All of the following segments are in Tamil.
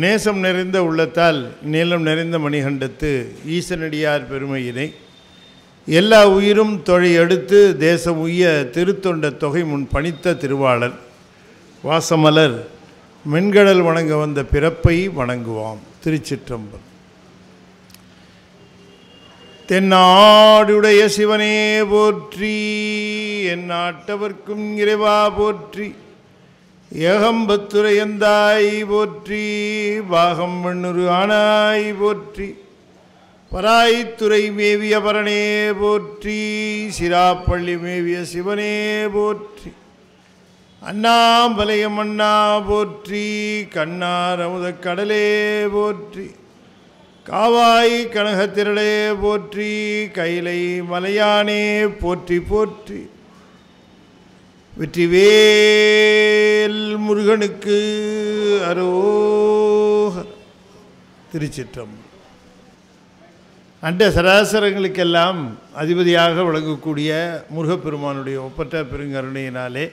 நேசம் நிறைந்த உள்ளத்தால் நீளம் நிறைந்த மணிகண்டத்து ஈசனடியார் பெருமையினை எல்லா உயிரும் தொழையெடுத்து தேசம் உய்ய திருத்தொண்ட தொகை முன் பணித்த திருவாளர் வாசமலர் மென்கடல் வணங்க வந்த பிறப்பை வணங்குவாம். திருச்சிற்றம்பலம். தென்னாடுடைய சிவனே போற்றி, என் நாட்டவர்க்கும் இறைவா போற்றி, ஏகம்பத்துரையந்தாய் போற்றி, பாகம் வெண்ணுரு ஆனாய் போற்றி, பராய்த்துறை மேவிய பரனே போற்றி, சிராப்பள்ளி மேவிய சிவனே போற்றி, அண்ணாமலையம் அண்ணா போற்றி, கண்ணார் அமுத கடலே போற்றி, காவாய் கனகத்திரளே போற்றி, கைலை மலையானே போற்றி போற்றி, வெற்றிவேல் முருகனுக்கு அரோகர். திருச்சிற்றம்பலம். அண்ட சராசரங்களுக்கெல்லாம் அதிபதியாக விளங்கக்கூடிய முருகப்பெருமானுடைய ஒப்பற்ற பெருங்கருணையினாலே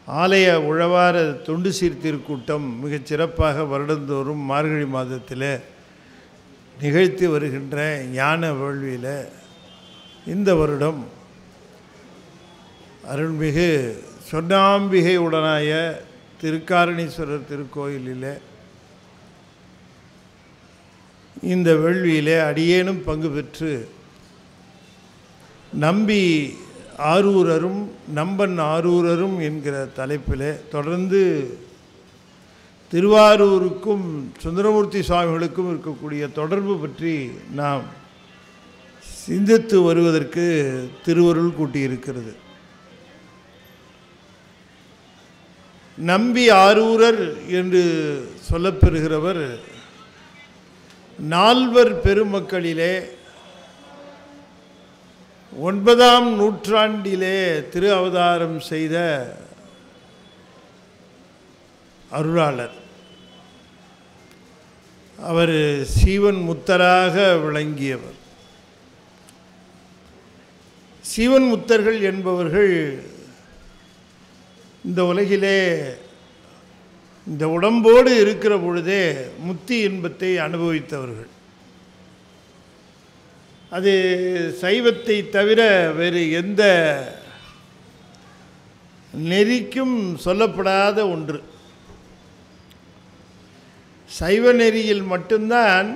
ஆலய உழவார தொண்டு சீர்திருக்கூட்டம் மிகச் சிறப்பாக வருடந்தோறும் மார்கழி மாதத்தில் நிகழ்த்தி வருகின்ற ஞான வேள்வியில் இந்த வருடம் அருள்மிகு சொர்ணாம்பிகை உடனாய திருக்காரணீஸ்வரர் திருக்கோயிலில் இந்த வேள்வியிலே அடியேனும் பங்கு பெற்று நம்பி ஆரூரரும் நம்பன் ஆரூரரும் என்கிற தலைப்பில் தொடர்ந்து திருவாரூருக்கும் சுந்தரமூர்த்தி சுவாமிகளுக்கும் இருக்கக்கூடிய தொடர்பு பற்றி நாம் சிந்தித்து வருவதற்கு திருவருள் கூட்டியிருக்கிறது. நம்பி ஆரூரர் என்று சொல்லப்பெறுகிறவர் நால்வர் பெருமக்களிலே 9ஆம் நூற்றாண்டிலே திரு அவதாரம் செய்த அருளாளர். அவர் சீவன் முத்தராக விளங்கியவர். சீவன் முத்தர்கள் என்பவர்கள் இந்த உலகிலே இந்த உடம்போடு இருக்கிற பொழுதே முத்தி இன்பத்தை அனுபவித்தவர்கள். அது சைவத்தை தவிர வேறு எந்த நெறிக்கும் சொல்லப்படாத ஒன்று. சைவ நெறியில் மட்டும்தான்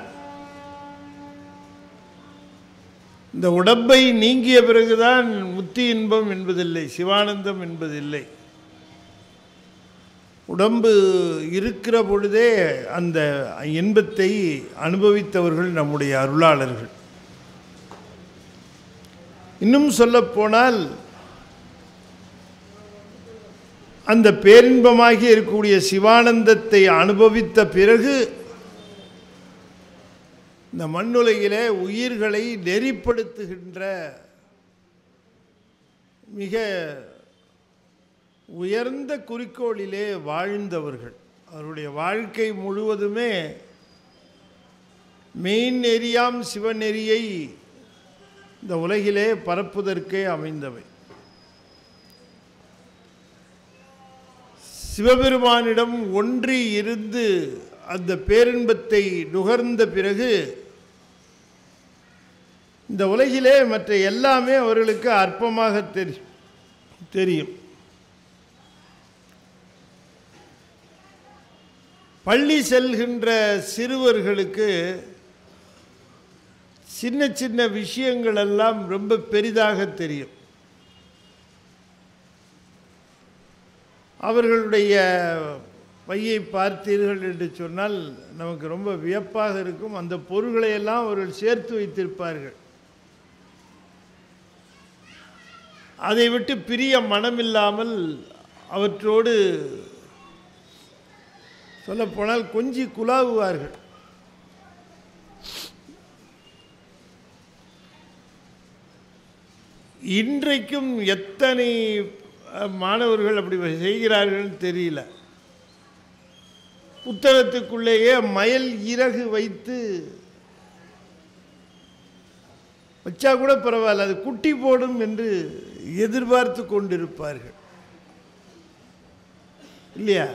இந்த உடம்பை நீங்கிய பிறகுதான் முத்தி இன்பம் என்பதில்லை, சிவானந்தம் என்பதில்லை. உடம்பு இருக்கிற பொழுதே அந்த இன்பத்தை அனுபவித்தவர்கள் நம்முடைய அருளாளர்கள். இன்னும் சொல்லப்போனால் அந்த பேரின்பமாகி இருக்கக்கூடிய சிவானந்தத்தை அனுபவித்த பிறகு இந்த மண்ணுலகிலே உயிர்களை நெறிப்படுத்துகின்ற மிக உயர்ந்த குறிக்கோளிலே வாழ்ந்தவர்கள். அவருடைய வாழ்க்கை முழுவதுமே மெயின் நெறியாம் சிவநெறியை இந்த உலகிலே பரப்புவதற்கே அமைந்தவை. சிவபெருமானிடம் ஒன்றி இருந்து அந்த பேரின்பத்தை நுகர்ந்த பிறகு இந்த உலகிலே மற்ற எல்லாமே அவர்களுக்கு அற்பமாக தெரியும். பள்ளி செல்கின்ற சிறுவர்களுக்கு சின்ன சின்ன விஷயங்கள் எல்லாம் ரொம்ப பெரிதாக தெரியும். அவர்களுடைய பையை பார்த்தீர்கள் என்று சொன்னால் நமக்கு ரொம்ப வியப்பாக இருக்கும். அந்த பொருள்களை எல்லாம் அவர்கள் சேர்த்து வைத்திருப்பார்கள். அதை விட்டு பிரிய மனமில்லாமல் அவற்றோடு சொல்லப்போனால் கொஞ்சி குலாவுவார்கள். இன்றைக்கும் எத்தனை மாணவர்கள் அப்படி செய்கிறார்கள் தெரியல. புத்தகத்துக்குள்ளேயே மயில் இறகு வைத்து வச்சா கூட பரவாயில்ல, அது குட்டி போடும் என்று எதிர்பார்த்து கொண்டிருப்பார்கள் இல்லையா?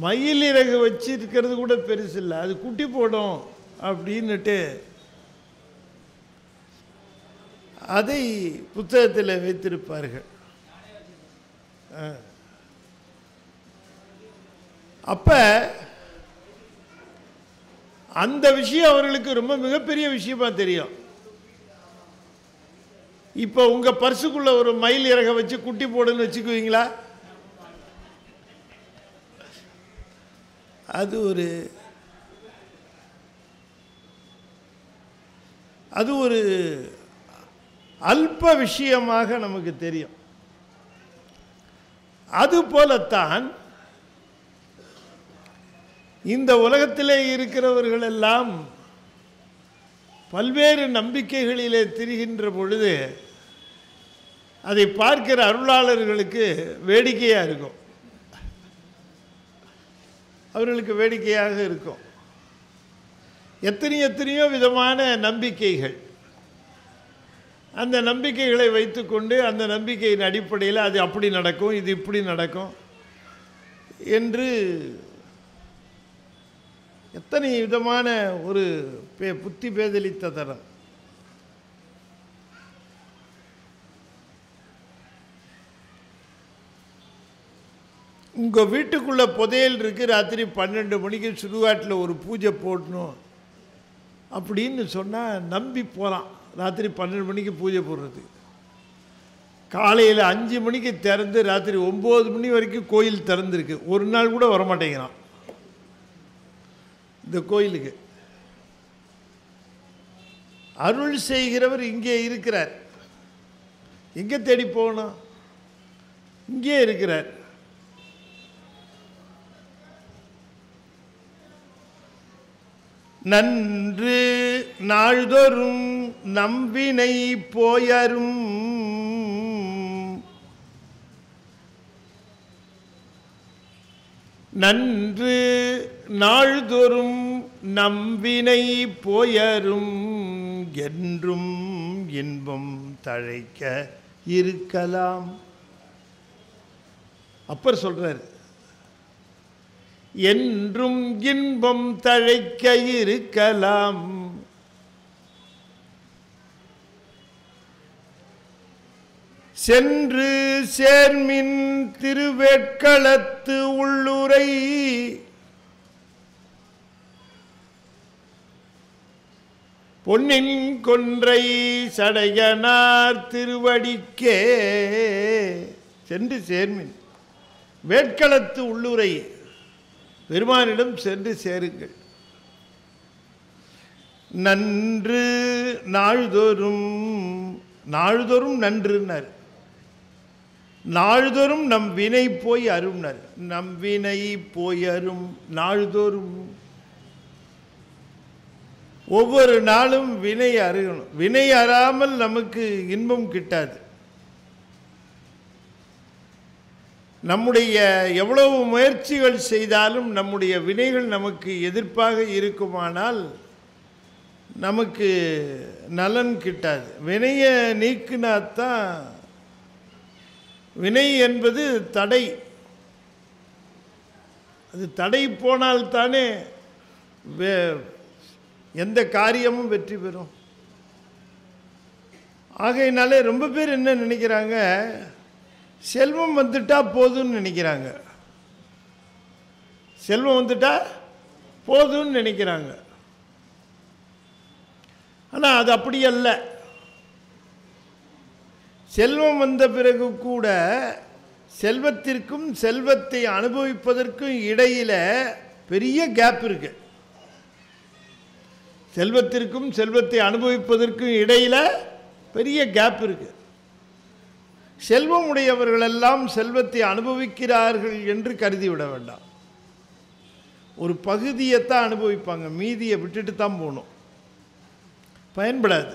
மயில் இறகு வச்சிருக்கிறது கூட பெருசு இல்லை, அது குட்டி போடும் அப்படின்னுட்டு அதை புத்தகத்தில் வைத்திருப்பார்கள். அப்ப அந்த விஷயம் அவர்களுக்கு ரொம்ப மிகப்பெரிய விஷயமா தெரியும். இப்போ உங்க பர்சுக்குள்ள ஒரு மயில் இறக வச்சு குட்டி போடுன்னு வச்சுக்குவீங்களா? அது ஒரு அல்ப விஷயமாக நமக்கு தெரியும். அதுபோலத்தான் இந்த உலகத்திலே இருக்கிறவர்கள் எல்லாம் பல்வேறு நம்பிக்கைகளிலே திரிகின்ற பொழுது அதை பார்க்கிற அருளாளர்களுக்கு வேடிக்கையாக இருக்கும், அவர்களுக்கு வேடிக்கையாக இருக்கும். எத்தனையோ விதமான நம்பிக்கைகள், அந்த நம்பிக்கைகளை வைத்துக்கொண்டு அந்த நம்பிக்கையின் அடிப்படையில் அது அப்படி நடக்கும், இது இப்படி நடக்கும் என்று எத்தனை விதமான ஒரு புத்தி பேதலித்த தரம். உங்கள் வீட்டுக்குள்ளே புதையல் இருக்குது, ராத்திரி 12 மணிக்கு சுடுகாட்டில் ஒரு பூஜை போடணும் அப்படின்னு சொன்னால் நம்பி போகிறான். ராத்திரி 12 மணிக்கு பூஜை போடுறது, காலையில் 5 மணிக்கு திறந்து ராத்திரி 9 மணி வரைக்கும் கோயில் திறந்துருக்கு, ஒரு நாள் கூட வரமாட்டேங்கிறான் இந்த கோயிலுக்கு. அருள் செய்கிறவர் இங்கே இருக்கிறார், எங்கே தேடி போகணும்? இங்கே இருக்கிறார். நன்று நாள்தோறும் நம்பினை போயரும் நன்று நாள்தோறும் நம்பினை போயரும் என்றும் இன்பம் தழைக்க இருக்கலாம். அப்பர் சொல்றார், என்றும் இன்பம் தழைக்க இருக்கலாம். சென்று சேர்மின் திருவேட்களத்து உள்ளுரை பொன்னின் கொன்றை சடையனார் திருவடிக்கே. சென்று சேர்மின் வேட்களத்து உள்ளுரை, பெருமானிடம் சென்று சேருங்கள். நன்று நாள்தோறும், நாள்தோறும் நன்றுனர், நாள்தோறும் நம் வினை போய் அரும்னர். நம் வினை போய் அரும் நாள்தோறும், ஒவ்வொரு நாளும் வினை அருகணும். வினை அறாமல் நமக்கு இன்பம் கிட்டாது. நம்முடைய எவ்வளவு முயற்சிகள் செய்தாலும் நம்முடைய வினைகள் நமக்கு எதிர்ப்பாக இருக்குமானால் நமக்கு நலன் கிட்டாது. வினையை நீக்கினாத்தான், வினை என்பது தடை, அது தடை போனால்தானே எந்த காரியமும் வெற்றி பெறும். ஆகையினாலே ரொம்ப பேர் என்ன நினைக்கிறாங்க, செல்வம் வந்துட்டா போதும்னு நினைக்கிறாங்க. செல்வம் வந்துட்டா போதும்னு நினைக்கிறாங்க. ஆனால் அது அப்படி அல்ல. செல்வம் வந்த பிறகு கூட செல்வத்திற்கும் செல்வத்தை அனுபவிப்பதற்கும் இடையில பெரிய கேப் இருக்கு. செல்வத்திற்கும் செல்வத்தை அனுபவிப்பதற்கும் இடையில பெரிய கேப் இருக்கு. செல்வம் உடையவர்களெல்லாம் செல்வத்தை அனுபவிக்கிறார்கள் என்று கருதிவிட வேண்டாம். ஒரு பகுதியைத்தான் அனுபவிப்பாங்க, மீதியை விட்டுட்டு தான் போகணும், பயன்படாது.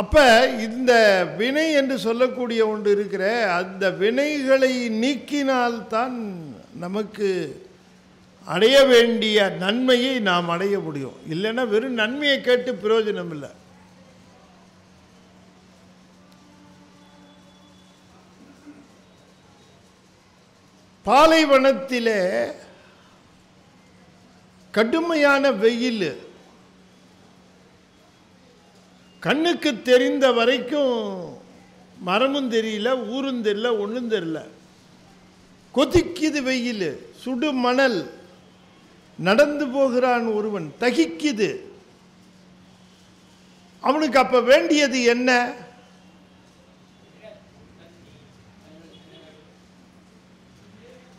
அப்ப இந்த வினை என்று சொல்லக்கூடிய ஒன்று இருக்கிற, அந்த வினைகளை நீக்கினால்தான் நமக்கு அடைய வேண்டிய நன்மையை நாம் அடைய முடியும். இல்லைன்னா வெறும் நன்மையை கேட்டு பிரயோஜனம் இல்லை. பாலைவனத்திலே கடுமையான வெயில், கண்ணுக்கு தெரிந்த வரைக்கும் மரமும் தெரியல, ஊரும் தெரியல, ஒன்றும் தெரியல. கொதிக்குது வெயில், சுடு மணல், நடந்து போகிறான் ஒருவன், தகிக்குது. அவனுக்கு அப்ப வேண்டியது என்ன?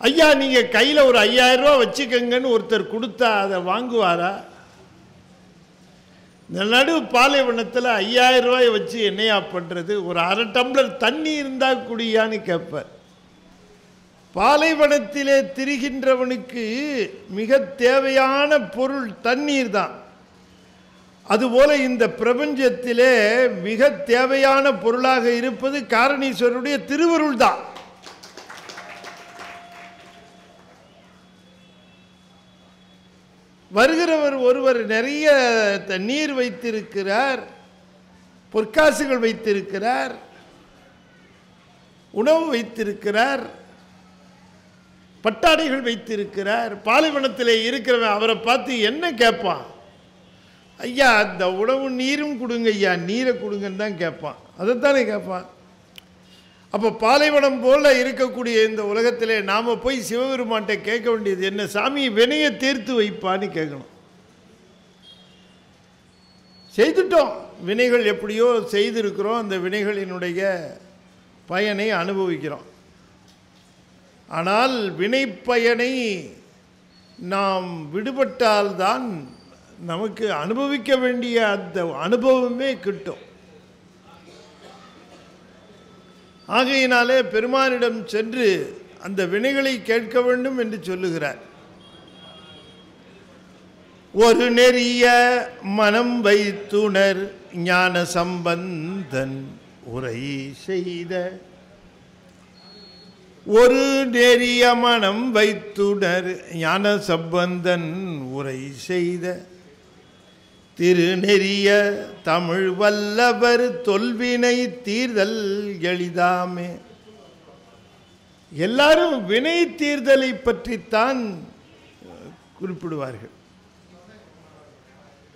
ஐயா நீங்க கையில ஒரு 5000 ரூபாய் வச்சுக்கங்கன்னு ஒருத்தர் கொடுத்தா அதை வாங்குவாரா? இந்த நடு பாலைவனத்தில் 5000 ரூபாயை வச்சு என்னையா பண்றது? ஒரு அரை டம்ளர் தண்ணி இருந்தா குடியான்னு கேட்பார். பாலைவனத்திலே திரிகின்றவனுக்கு மிக தேவையான பொருள் தண்ணீர் தான். அதுபோல இந்த பிரபஞ்சத்திலே மிக தேவையான பொருளாக இருப்பது காரணீஸ்வரருடைய திருவருள் தான். வருகிறவர் ஒருவர் நிறைய நீர் வைத்திருக்கிறார், பொற்காசுகள் வைத்திருக்கிறார், உணவு வைத்திருக்கிறார், பட்டாடைகள் வைத்திருக்கிறார். பாலைவனத்தில் இருக்கிறவன் அவரை பார்த்து என்ன கேட்பான்? ஐயா அந்த உணவு நீரும் கொடுங்க, ஐயா நீரை கொடுங்கன்னு தான் கேட்பான். அதைத்தானே கேட்பான். அப்போ பாலைவனம் போல இருக்கக்கூடிய இந்த உலகத்திலே நாம் போய் சிவபெருமான்கிட்ட கேட்க வேண்டியது என்ன? சாமி வினையை தீர்த்து வைப்பான்னு கேட்கணும். செய்துட்டோம், வினைகள் எப்படியோ செய்திருக்கிறோம், அந்த வினைகளினுடைய பயனை அனுபவிக்கிறோம். ஆனால் வினை பயனை நாம் விடுபட்டால்தான் நமக்கு அனுபவிக்க வேண்டிய அந்த அனுபவமே கிட்டும். ஆகையினாலே பெருமானிடம் சென்று அந்த வினைகளை கேட்க வேண்டும் என்று சொல்லுகிறார். ஒரு நெறிய மனம் வைத்துணர் ஞான சம்பந்தன் உரை செய்த, ஒரு நெறிய மனம் வைத்துணர் ஞான சம்பந்தன் உரை செய்த, திருநெறிய தமிழ் வல்லவர் தொல்வினை தீர்தல் எளிதாமே. எல்லாரும் வினை தீர்தலை பற்றித்தான் குறிப்பிடுவார்கள்.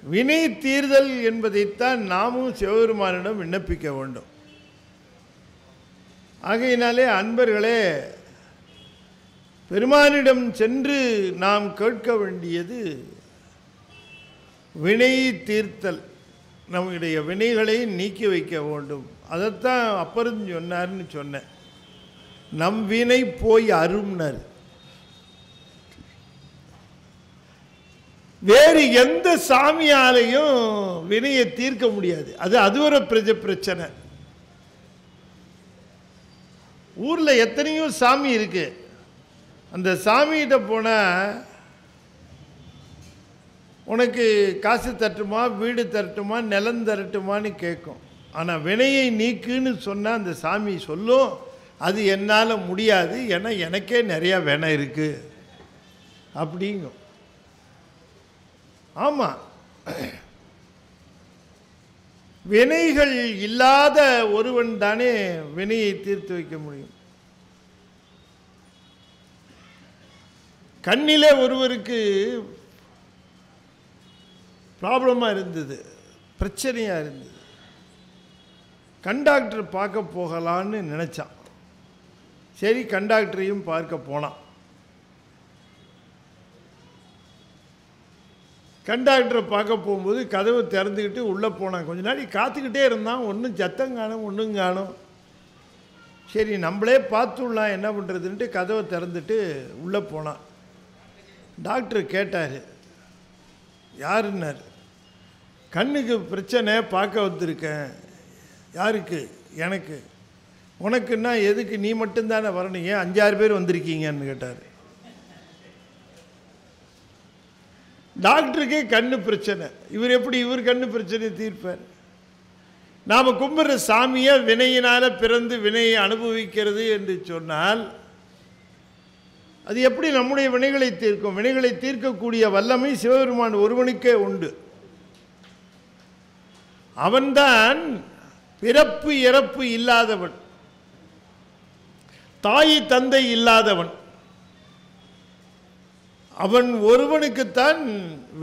வினை தீர்தல் என்பதைத்தான் நாமும் சிவபெருமானிடம் விண்ணப்பிக்க வேண்டும். ஆகையினாலே அன்பர்களே, பெருமானிடம் சென்று நாம் கேட்க வேண்டியது வினை தீர்த்தல், நம்முடைய வினைகளை நீக்கி வைக்க வேண்டும். அதைத்தான் அப்பரும் சொன்னார்னு சொன்னேன். நம் வினை போய் அரும்னர். வேறு எந்த சாமியாலையும் வினையை தீர்க்க முடியாது. அது ஒரு பிரச்சனை. ஊர்ல எத்தனையோ சாமி இருக்கு. அந்த சாமிகிட்ட போனா உனக்கு காசு தரட்டுமா, வீடு தரட்டுமா, நிலம் தரட்டுமான்னு கேட்கும். ஆனால் வினையை நீக்குன்னு சொன்னால் அந்த சாமி சொல்லும், அது என்னால் முடியாது, ஏன்னா எனக்கே நிறையா வினை இருக்குது அப்படிங்கும். ஆமாம், வினைகள் இல்லாத ஒருவன் தானே வினையை தீர்த்து வைக்க முடியும். கண்ணிலே ஒருவருக்கு ப்ராப்ளமாக இருந்தது, பிரச்சனையாக இருந்தது. கண்டாக்டர் பார்க்க போகலான்னு நினச்சான். சரி, கண்டாக்டரையும் பார்க்க போனான். கண்டாக்டரை பார்க்க போகும்போது கதவை திறந்துக்கிட்டு உள்ளே போனான். கொஞ்ச நாளை காத்துக்கிட்டே இருந்தான். ஒன்றும் சத்தம் காணும், ஒன்றும் காணும். சரி நம்மளே பார்த்துடலாம் என்ன பண்ணுறதுன்ட்டு கதவை திறந்துட்டு உள்ளே போனான். டாக்டர் கேட்டார், யாருன்னார். கண்ணுக்கு பிரச்சனை, பார்க்க வந்திருக்கேன். யாருக்கு? எனக்கு. உனக்குன்னா எதுக்கு? நீ மட்டும்தானே வரணும், ஏன் 5-6 பேர் வந்திருக்கீங்கன்னு கேட்டார். டாக்டருக்கே கண்ணு பிரச்சனை, இவர் எப்படி இவர் கண்ணு பிரச்சனையை தீர்ப்பார்? நாம் கும்பிட்ற சாமியை வினையினால் பிறந்து வினையை அனுபவிக்கிறது என்று சொன்னால் அது எப்படி நம்முடைய வினைகளை தீர்க்கும்? வினைகளை தீர்க்கக்கூடிய வல்லமை சிவபெருமான் ஒருவனுக்கே உண்டு. அவன்தான் பிறப்பு இறப்பு இல்லாதவன், தாய் தந்தை இல்லாதவன். அவன் ஒருவனுக்குத்தான்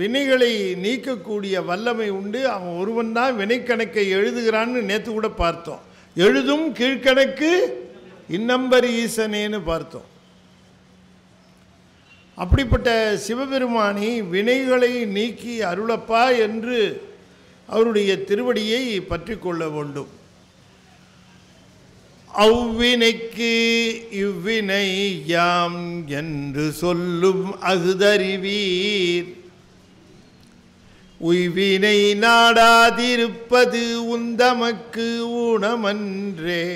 வினைகளை நீக்கக்கூடிய வல்லமை உண்டு. அவன் ஒருவன் தான் வினைக்கணக்கை எழுதுகிறான்னு நேற்று கூட பார்த்தோம். எழுதும் கீழ்கணக்கு இன்னம்பர் ஈசனேன்னு பார்த்தோம். அப்படிப்பட்ட சிவபெருமானி வினைகளை நீக்கி அருளப்பா என்று அவருடைய திருவடியை பற்றி கொள்ள வேண்டும். அவ்வினைக்கு இவ்வினை யாம் என்று சொல்லும் அகுதறிவீர். உய்வினை நாடாதிருப்பது உந்தமக்கு ஊனமன்றே.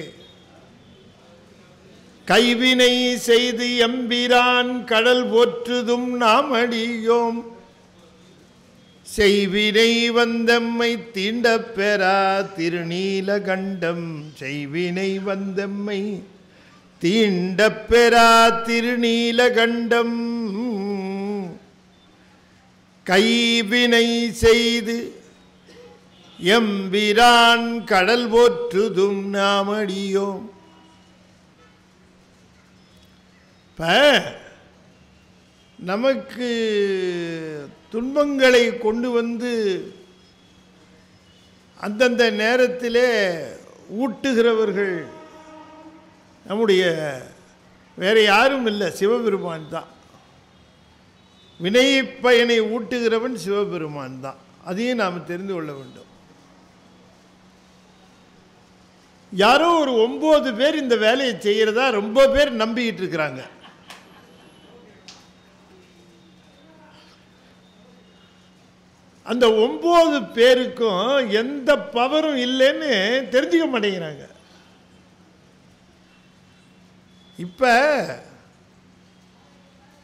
கைவினை செய்து எம்பிரான் கடல் போற்றுதும் நாம் அடியோம். செய்வினை வந்தம்மை தீண்ட பெறா திருநீலகண்டம். செய்வினை வந்தம்மை தீண்ட பெறா திருநீலகண்டம். கைவினை செய்து எம்பிரான் கடல் போற்றுதும் நாம் அடியோம். நமக்கு துன்பங்களை கொண்டு வந்து அந்தந்த நேரத்திலே ஊட்டுகிறவர்கள் நம்முடைய வேறு யாரும் இல்லை, சிவபெருமான் தான். வினை பயனை ஊட்டுகிறவன் சிவபெருமான் தான். அதையும் நாம் தெரிந்து கொள்ள வேண்டும். யாரோ ஒரு 9 பேர் இந்த வேலையை செய்கிறதா ரொம்ப பேர் நம்பிக்கிட்டு இருக்கிறாங்க. அந்த 9 பேருக்கும் எந்த பவரும் இல்லைன்னு தெரிஞ்சுக்க மாட்டேங்கிறாங்க. இப்போ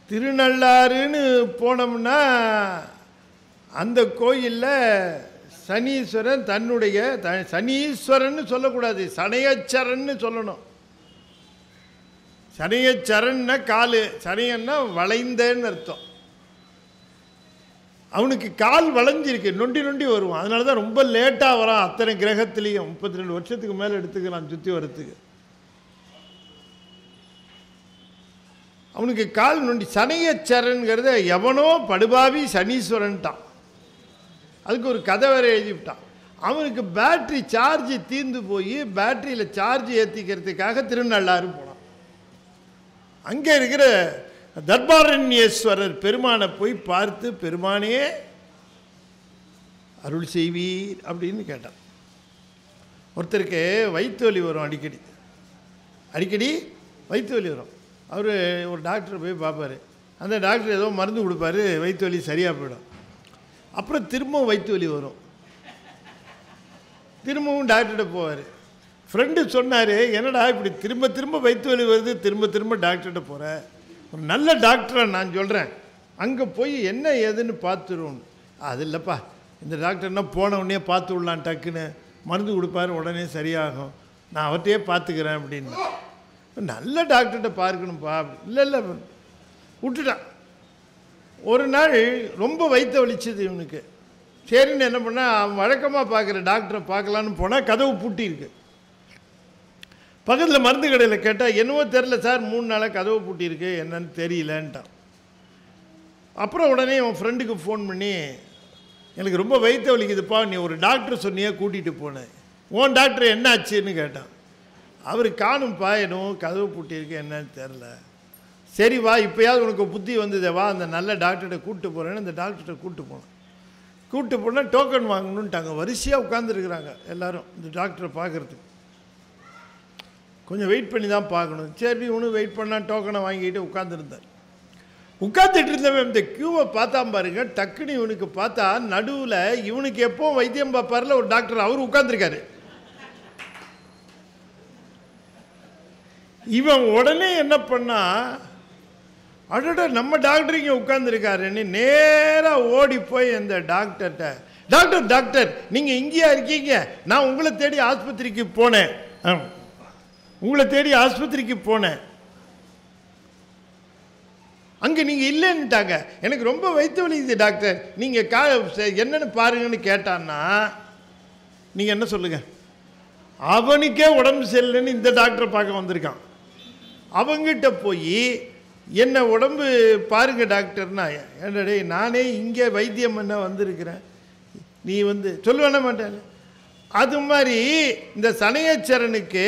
திருநள்ளாறுன்னு போனோம்னா அந்த கோயிலில் சனீஸ்வரன் தன்னுடைய சனீஸ்வரன்னு சொல்லக்கூடாது, சனையச்சரன்னு சொல்லணும். சனையச்சரன்னா காலு, சனையன்னா வளைந்தன்னு அர்த்தம். அவனுக்கு கால் வளைஞ்சிருக்கு, நொண்டி நொண்டி வருவான். அதனால தான் ரொம்ப லேட்டாக வரான். அத்தனை கிரகத்திலையும் 32 வருஷத்துக்கு மேலே எடுத்துக்கிறான் சுற்றி வரத்துக்கு. அவனுக்கு கால் நொண்டி. சனையச்சரன்கிறத எவனோ படுபாவி சனீஸ்வரன்ட்டான். அதுக்கு ஒரு கதை வேறு எழுதிவிட்டான். அவனுக்கு பேட்ரி சார்ஜ் தீர்ந்து போய் பேட்டரியில் சார்ஜ் ஏற்றிக்கிறதுக்காக திருநள்ளாறு போனான். அங்கே இருக்கிற தர்பாரண்யேஸ்வரர் பெருமானை போய் பார்த்து, பெருமானே அருள் செய்வீர் அப்படின்னு கேட்டான். ஒருத்தருக்கு வயிற்று வலி வரும், அடிக்கடி வயிற்று வலி வரும். அவர் ஒரு டாக்டரை போய் பார்ப்பார். அந்த டாக்டர் ஏதோ மருந்து கொடுப்பாரு, வயிற்று வலி சரியாக போயிடும். அப்புறம் திரும்பவும் வயிற்று வலி வரும், திரும்பவும் டாக்டர்கிட்ட போவார். ஃப்ரெண்டு சொன்னார், என்னடா இப்படி திரும்ப திரும்ப வயிற்று வலி வருது, திரும்ப திரும்ப டாக்டர்கிட்ட போகிற, ஒரு நல்ல டாக்டரை நான் சொல்கிறேன், அங்கே போய் என்ன ஏதுன்னு பார்த்துருவோம். அது இல்லைப்பா, இந்த டாக்டர்னா போன உடனே பார்த்து விடலாம், டக்குன்னு மருந்து கொடுப்பாரு, உடனே சரியாகும், நான் அவர்கிட்டயே பார்த்துக்கிறேன் அப்படின்னு. நல்ல டாக்டர்கிட்ட பார்க்கணும்ப்பா. இல்லை இல்லை விட்டுட்டான். ஒரு நாள் ரொம்ப வயிற்று வலிச்சது இவனுக்கு. சரின்னு என்ன பண்ணால், அவன் வழக்கமாக பார்க்குற டாக்டரை பார்க்கலான்னு போனால் கதவு பூட்டியிருக்கு. பக்கத்தில் மருந்து கடையில் கேட்டால், என்னவோ தெரில சார், 3 நாளாக கதவு பூட்டியிருக்கு, என்னன்னு தெரியலன்ட்டான். அப்புறம் உடனே அவன் ஃப்ரெண்டுக்கு ஃபோன் பண்ணி, எனக்கு ரொம்ப வயிற்று வலிக்குதுப்பா, நீ ஒரு டாக்டர் சொன்னியே கூட்டிகிட்டு போனேன், உன் டாக்டர் என்ன ஆச்சுன்னு கேட்டான். அவர் காணும்ப்பா, என்னவோ கதவு பூட்டியிருக்கு, என்னன்னு தெரில. சரி வா, இப்போயாவது உனக்கு புத்தி வந்ததே, வா அந்த நல்ல டாக்டர்கிட்ட கூப்பிட்டு போகிறேன்னு அந்த டாக்டர்கிட்ட கூப்பிட்டு போனால் டோக்கன் வாங்கணுன்ட்டாங்க. வரிசையாக உட்காந்துருக்குறாங்க எல்லோரும் இந்த டாக்டரை பார்க்குறதுக்கு. கொஞ்சம் வெயிட் பண்ணி தான் பார்க்கணும். சரி இவனு வெயிட் பண்ணால் டோக்கனை வாங்கிட்டு உட்காந்துருந்தார். உட்காந்துட்டு இருந்தவன் இந்த க்யூவை பார்த்தான் பாருங்க. டக்குன்னு இவனுக்கு பார்த்தா நடுவில் இவனுக்கு எப்போ வைத்தியம் பார்ப்பார்ல ஒரு டாக்டர், அவர் உட்காந்துருக்காரு. இவன் உடனே என்ன பண்ணா, அடட நம்ம டாக்டர் இங்கே உட்காந்துருக்காருன்னு நேராக ஓடி போய் அந்த டாக்டர்கிட்ட, டாக்டர் நீங்கள் இங்கேயா இருக்கீங்க, நான் உங்களை தேடி ஆஸ்பத்திரிக்கு போனேன், அங்கே நீங்கள் இல்லைன்னுட்டாங்க, எனக்கு ரொம்ப வயிற்று வலிக்குது டாக்டர், நீங்கள் என்னென்னு பாருங்கன்னு கேட்டான்னா நீங்கள் என்ன சொல்லுங்கள்? அவனுக்கே உடம்பு சரியில்லைன்னு இந்த டாக்டரை பார்க்க வந்திருக்கான். அவங்கிட்ட போய் என்ன உடம்பு பாருங்க டாக்டர்னா, என்னடே நானே இங்கே வைத்தியம் பண்ண வந்திருக்கிறேன், நீ வந்து சொல்லுவேன மாட்டேன். அது மாதிரி இந்த சனையச்சரனுக்கு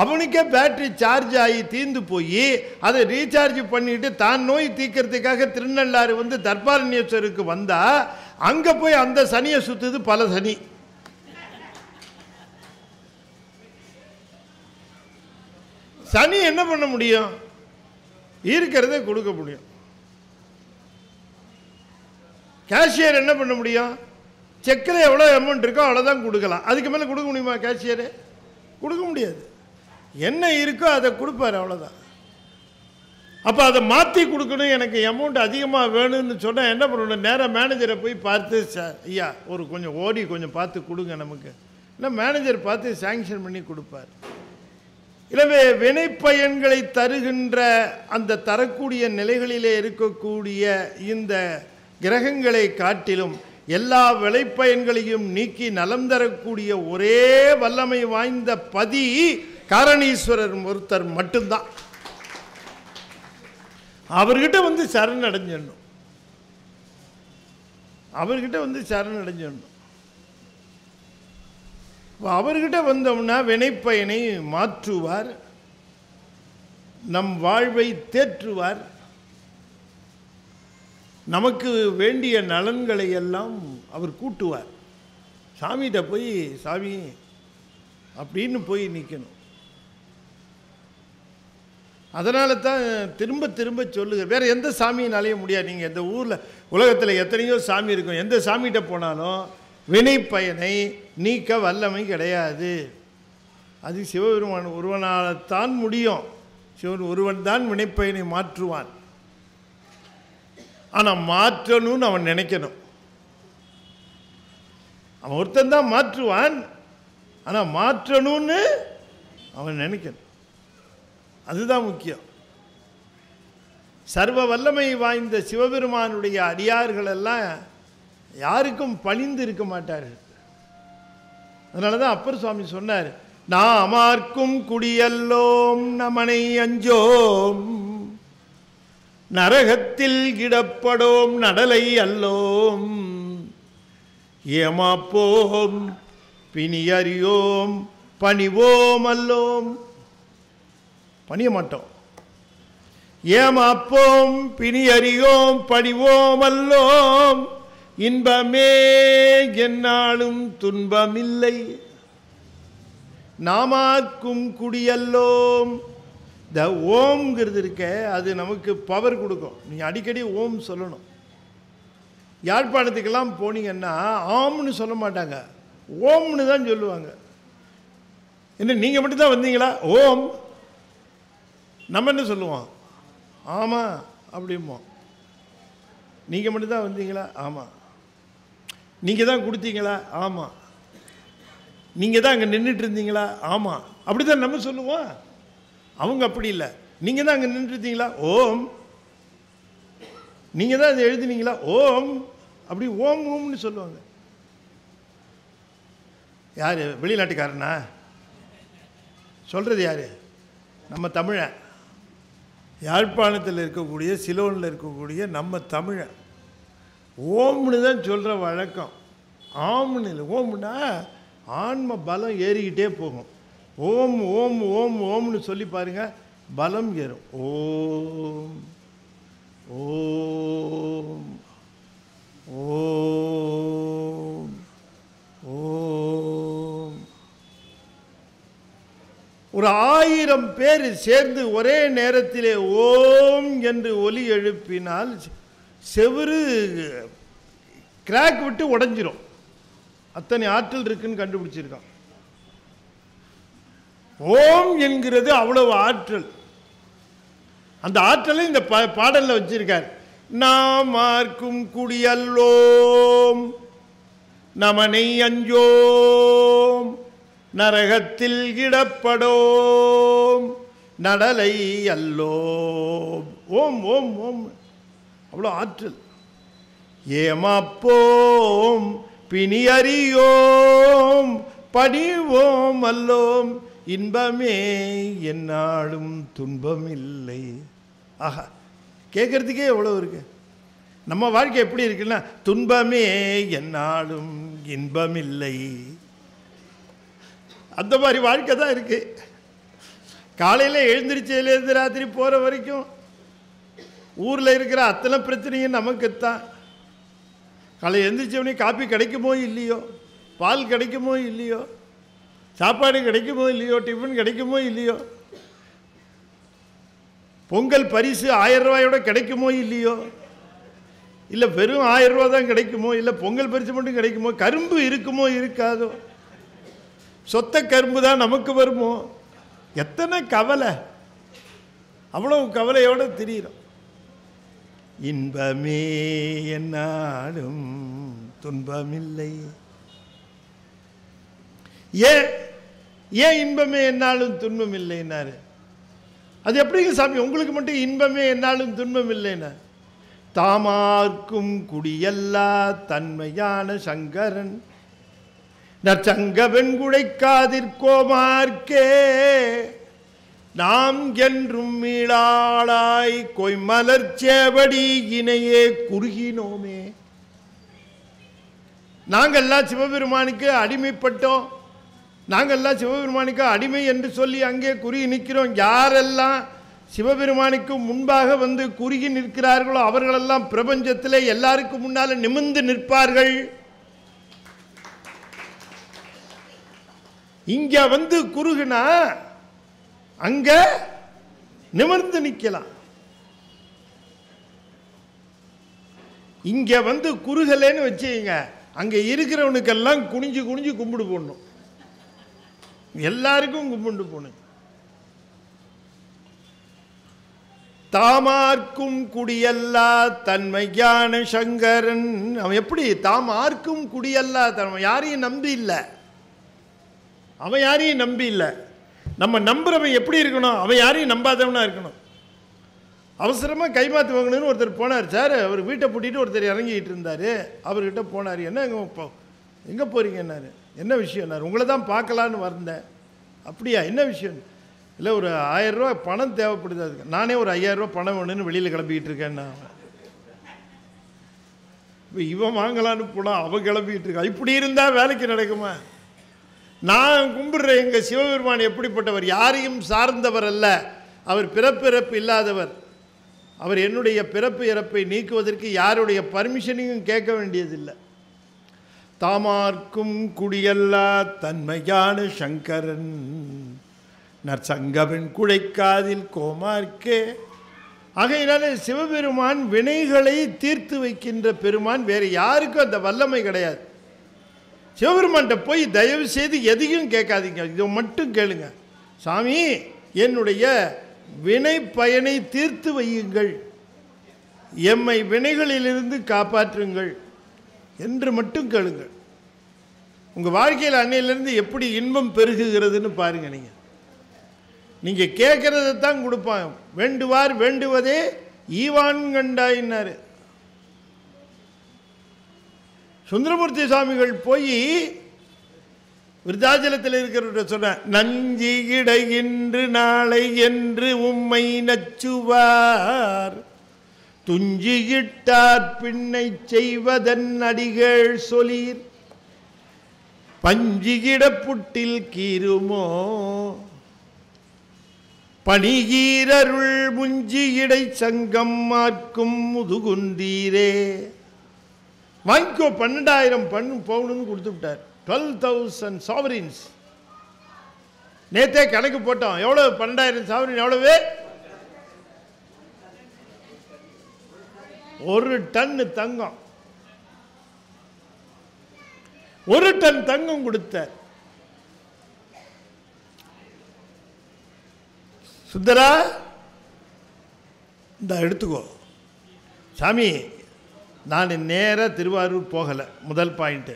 அவனுக்கே பேட்டரி சார்ஜ் ஆகி தீர்ந்து போய் அதை ரீசார்ஜ் பண்ணிட்டு தான் நோய் தீர்க்கறதுக்காக திருநள்ளாறு வந்து தர்பாரண்யேஸ்வருக்கு வந்தா அங்க போய் அந்த சனியை சுத்துது பல சனி. சனி என்ன பண்ண முடியும்? இருக்கிறத கொடுக்க முடியும். கேஷியர் என்ன பண்ண முடியும்? செக்கில் எவ்வளோ அமௌண்ட் இருக்கோ அவ்வளோதான் கொடுக்கலாம். அதுக்கு மேலே கொடுக்க முடியுமா? கேஷியரு கொடுக்க முடியாது. என்ன இருக்கோ அதை கொடுப்பார், அவ்வளோதான். அப்போ அதை மாற்றி கொடுக்கணும். எனக்கு அமௌண்ட் அதிகமாக வேணும்னு சொன்னால் என்ன பண்ணணும்? நேராக மேனேஜரை போய் பார்த்து, சார் ஐயா ஒரு கொஞ்சம் ஓடி கொஞ்சம் பார்த்து கொடுங்க நமக்கு, இல்லை மேனேஜர் பார்த்து சாங்ஷன் பண்ணி கொடுப்பார். எனவே வினைப்பயன்களை தருகின்ற அந்த தரக்கூடிய நிலைகளிலே இருக்கக்கூடிய இந்த கிரகங்களை காட்டிலும் எல்லா விளைப்பயன்களையும் நீக்கி நலம் தரக்கூடிய ஒரே வல்லமை வாய்ந்த பதி காரணீஸ்வரர் ஒருத்தர் மட்டும்தான். அவர்கிட்ட வந்து சரணடைஞ்சிடணும். அவர்கிட்ட வந்து சரணடைஞ்சிடணும். அவர்கிட்ட வந்தோம்னா வினைப்பயனை மாற்றுவார், நம் வாழ்வை தேற்றுவார், நமக்கு வேண்டிய நலன்களை எல்லாம் அவர் கூட்டுவார். சாமிகிட்ட போய் சாமி அப்படின்னு போய் நிற்கணும். அதனால தான் திரும்ப திரும்ப சொல்லுங்க, வேறு எந்த சாமியினாலேயும் முடியாது. நீங்கள் இந்த ஊரில் உலகத்தில் எத்தனையோ சாமி இருக்கும், எந்த சாமிகிட்ட போனாலும் வினைப்பயனை நீக்க வல்லமை கிடையாது. அது சிவபெருமான் ஒருவனால்தான் முடியும். சிவன் ஒருவன் தான் வினைப்பயனை மாற்றுவான். ஆனால் மாற்றணும்னு அவன் நினைக்கணும். அவன் ஒருத்தன் தான் மாற்றுவான், ஆனால் மாற்றணும்னு அவன் நினைக்கணும். அதுதான் முக்கியம். சர்வ வல்லமை வாய்ந்த சிவபெருமானுடைய அடியார்கள் எல்லாம் யாருக்கும் பணிந்து இருக்க மாட்டார்கள். அதனால தான் அப்பர் சுவாமி சொன்னார், நாமார்க்கும் குடியல்லோம் நமனை அஞ்சோம், நரகத்தில் கிடப்படோம் நடலை அல்லோம், ஏமாப்போம் பிணியறியோம் பணிவோம் அல்லோம். பணிய மாட்டோம். ஏமாப்போம் பிணியறியோம் பணிவோம் அல்லோம், இன்பமே என்னாலும் துன்பமில்லை. நாமாக்கும் குடியல்லோம். இந்த ஓம்ங்கிறது இருக்க, அது நமக்கு பவர் கொடுக்கும். நீங்கள் அடிக்கடி ஓம் சொல்லணும். யாழ்ப்பாணத்துக்கெல்லாம் போனீங்கன்னா ஆம்னு சொல்ல மாட்டாங்க, ஓம்னு தான் சொல்லுவாங்க. என்ன நீங்கள் மட்டும்தான் வந்தீங்களா? ஓம். நம்ம என்ன சொல்லுவோம்? ஆமாம் அப்படிம்போம். நீங்கள் மட்டும்தான் வந்தீங்களா? ஆமாம். நீங்கள் தான் கொடுத்தீங்களா? ஆமாம். நீங்கள் தான் அங்கே நின்றுட்டு இருந்தீங்களா? ஆமாம். அப்படி தான் நம்ம சொல்லுவோம். அவங்க அப்படி இல்லை. நீங்கள் தான் அங்கே நின்றுட்டீங்களா? ஓம். நீங்கள் தான் அதை எழுதினீங்களா? ஓம். அப்படி ஓம் ஓம்னு சொல்லுவாங்க. யார்? வெளிநாட்டுக்காரனா சொல்கிறது? யார்? நம்ம தமிழன். யாழ்ப்பாணத்தில் இருக்கக்கூடிய சிலோனில் இருக்கக்கூடிய நம்ம தமிழன் ஓம்னு தான் சொல்கிற வழக்கம். ஆம்னு இல்லை. ஓம்னா ஆன்ம பலம் ஏறிக்கிட்டே போகும். ஓம் ஓம் ஓம் ஓம்னு சொல்லி பாருங்க, பலம் ஏறும். ஓம் ஓம் ஓம் ஓம். ஒரு 1000 பேர் சேர்ந்து ஒரே நேரத்திலே ஓம் என்று ஒலி எழுப்பினால் செவுரு கிராக் விட்டு உடைஞ்சிரும். அத்தனை ஆற்றல் இருக்குன்னு கண்டுபிடிச்சிருக்கான். ஓம் என்கிறது அவ்வளவு ஆற்றல். அந்த ஆற்றலை இந்த பாடல்ல வச்சிருக்கார். நாமார்க்கும் குடியல்லோம் நமனை அஞ்சோம், நரகத்தில் கிடப்படோம் நடலை அல்லோம். ஓம் ஓம் ஓம் அவ்வளோ ஆற்றல். ஏமாப்போம் பிணியறியோம் பணிவோம் அல்லோம், இன்பமே என்னாலும் துன்பமில்லை. ஆஹா, கேட்குறதுக்கே எவ்வளோ இருக்குது. நம்ம வாழ்க்கை எப்படி இருக்குன்னா, துன்பமே என்னாலும் இன்பமில்லை, அந்த மாதிரி வாழ்க்கை தான் இருக்குது. காலையில் எழுந்திரிச்சதுலேருந்து ராத்திரி போகிற வரைக்கும் ஊரில் இருக்கிற அத்தனை பிரச்சனையும் நமக்குத்தான். காலையில் எழுந்திரிச்சவனே காப்பி கிடைக்குமோ இல்லையோ, பால் கிடைக்குமோ இல்லையோ, சாப்பாடு கிடைக்குமோ இல்லையோ, டிஃபன் கிடைக்குமோ இல்லையோ, பொங்கல் பரிசு 1000 ரூபாயோட கிடைக்குமோ இல்லையோ, இல்லை வெறும் 1000 ரூபா தான் கிடைக்குமோ, இல்லை பொங்கல் பரிசு மட்டும் கிடைக்குமோ, கரும்பு இருக்குமோ இருக்காதோ, சொத்த கரும்பு தான் நமக்கு வருமோ, எத்தனை கவலை, அவ்வளவு கவலையோடு திரியிறோம். இன்பமே என்னாலும் துன்பமில்லை. ஏன் ஏன் இன்பமே என்னாலும் துன்பம் இல்லைன்னாரு? அது எப்படிங்க சாமி உங்களுக்கு மட்டும் இன்பமே என்னாலும் துன்பம் இல்லைன்னா? தாமார்க்கும் குடியல்லா தன்மையான சங்கரன் நற்சங்க வெண்குழைக்காதிர்கோமார்க்கே நாம் என்றும் மீளாளாய் கொய்மலர் சேவடி இணையே குறுகினோமே. நாங்கள்லாம் சிவபெருமானுக்கு அடிமைப்பட்டோம், நாங்கள்லாம் சிவபெருமானுக்கு அடிமை என்று சொல்லி அங்கே குறுகி நிற்கிறோம். யாரெல்லாம் சிவபெருமானுக்கு முன்பாக வந்து குறுகி நிற்கிறார்களோ அவர்களெல்லாம் பிரபஞ்சத்திலே எல்லாருக்கும் முன்னால் நிமிர்ந்து நிற்பார்கள். இங்க வந்து குறுகுனா அங்க நிமிர்ந்து நிற்கலாம். இங்க வந்து குறுகலேன்னு வச்சுங்க, அங்க இருக்கிறவனுக்கெல்லாம் குனிஞ்சு குனிஞ்சு கும்பிடு போடணும், எல்லாருக்கும் கும்பிட்டு போகணும். தாமார்க்கும் குடியல்லா தன்மையான சங்கரன். அவன் எப்படி தாமார்க்கும் குடியல்லா தன்மை, யாரையும் நம்பி இல்லை, அவன் யாரையும் நம்பி இல்லை. நம்ம நம்புறவன் எப்படி இருக்கணும்? அவன் யாரையும் நம்பாதவனா இருக்கணும். அவசரமாக கைமாத்து வாங்கணும்னு ஒருத்தர் போனார் சார், அவர் வீட்டை பூட்டிட்டு ஒருத்தர் இறங்கிட்டு இருந்தார். அவர்கிட்ட போனார், என்ன எங்கே போகிறீங்கன்னாரு. என்ன விஷயம்னாரு. உங்களை தான் பார்க்கலான்னு வந்தேன். அப்படியா, என்ன விஷயம்? இல்லை ஒரு 1000 ரூபா பணம் தேவைப்படுது, அதுக்கு நானே ஒரு 5000 ரூபா பணம் வேணும்னு வெளியில் கிளம்பிக்கிட்டு இருக்கேன்னா. இப்போ இவன் வாங்கலான்னு போனால் அவன் கிளம்பிக்கிட்டு இருக்கான். இப்படி இருந்தால் வேலைக்கு நடக்குமா? நான் கும்பிடுற எங்கள் சிவபெருமான் எப்படிப்பட்டவர்? யாரையும் சார்ந்தவர் அல்ல, அவர் பிறப்பிறப்பு இல்லாதவர். அவர் என்னுடைய பிறப்பு இறப்பை நீக்குவதற்கு யாருடைய பர்மிஷனையும் கேட்க வேண்டியதில்லை. தாமார்க்கும் குடியல்லா தன்மையான சங்கரன் நற்சங்கவன் குழைக்காதில் கோமார்க்கே. ஆகையினாலே சிவபெருமான் வினைகளை தீர்த்து வைக்கின்ற பெருமான், வேறு யாருக்கும் அந்த வல்லமை கிடையாது. சிவபெருமான்கிட்ட போய் தயவு செய்து எதையும் கேட்காதீங்க, இதை மட்டும் கேளுங்க. சாமி என்னுடைய வினை பயனை தீர்த்து வையுங்கள், எம்மை வினைகளிலிருந்து காப்பாற்றுங்கள் என்று மட்டும் கேளுங்கள். உங்கள் வாழ்க்கையில் அன்னையிலிருந்து எப்படி இன்பம் பெருகுகிறதுன்னு பாருங்க. நீங்கள் கேட்குறதான் கொடுப்பாங்க. வேண்டுவார் வேண்டுவதே ஈவான் கண்டாயின்னாரு. சுந்தரமூர்த்தி சுவாமிகள் போய் விருத்தாச்சலத்தில் இருக்கிறவர்கிட்ட சொன்ன, நஞ்சி இடையின்று நாளை என்று உம்மை நச்சுவார் துஞ்சியிட்டார் பின்னை செய்வதன் அடிகள் சொலீர் பஞ்சிகிட புட்டில் கீருமோ பணிகீரருள் முஞ்சி இடை சங்கம் மார்க்கும் முதுகுந்தீரே. வாங்கிக்கோ, 12,000 பவுனுன்னு கொடுத்து விட்டார். 12,000 சாவரின்ஸ். நேத்தே கணக்கு போட்டோம், எவ்வளவு 12,000 சாவரின் எவ்வளவு? 1 டன் தங்கம். 1 டன் தங்கம் கொடுத்தார். சுந்தரா இந்த எடுத்துக்கோ. சாமி நான் நேராக திருவாரூர் போகலை. முதல் பாயிண்ட்டு,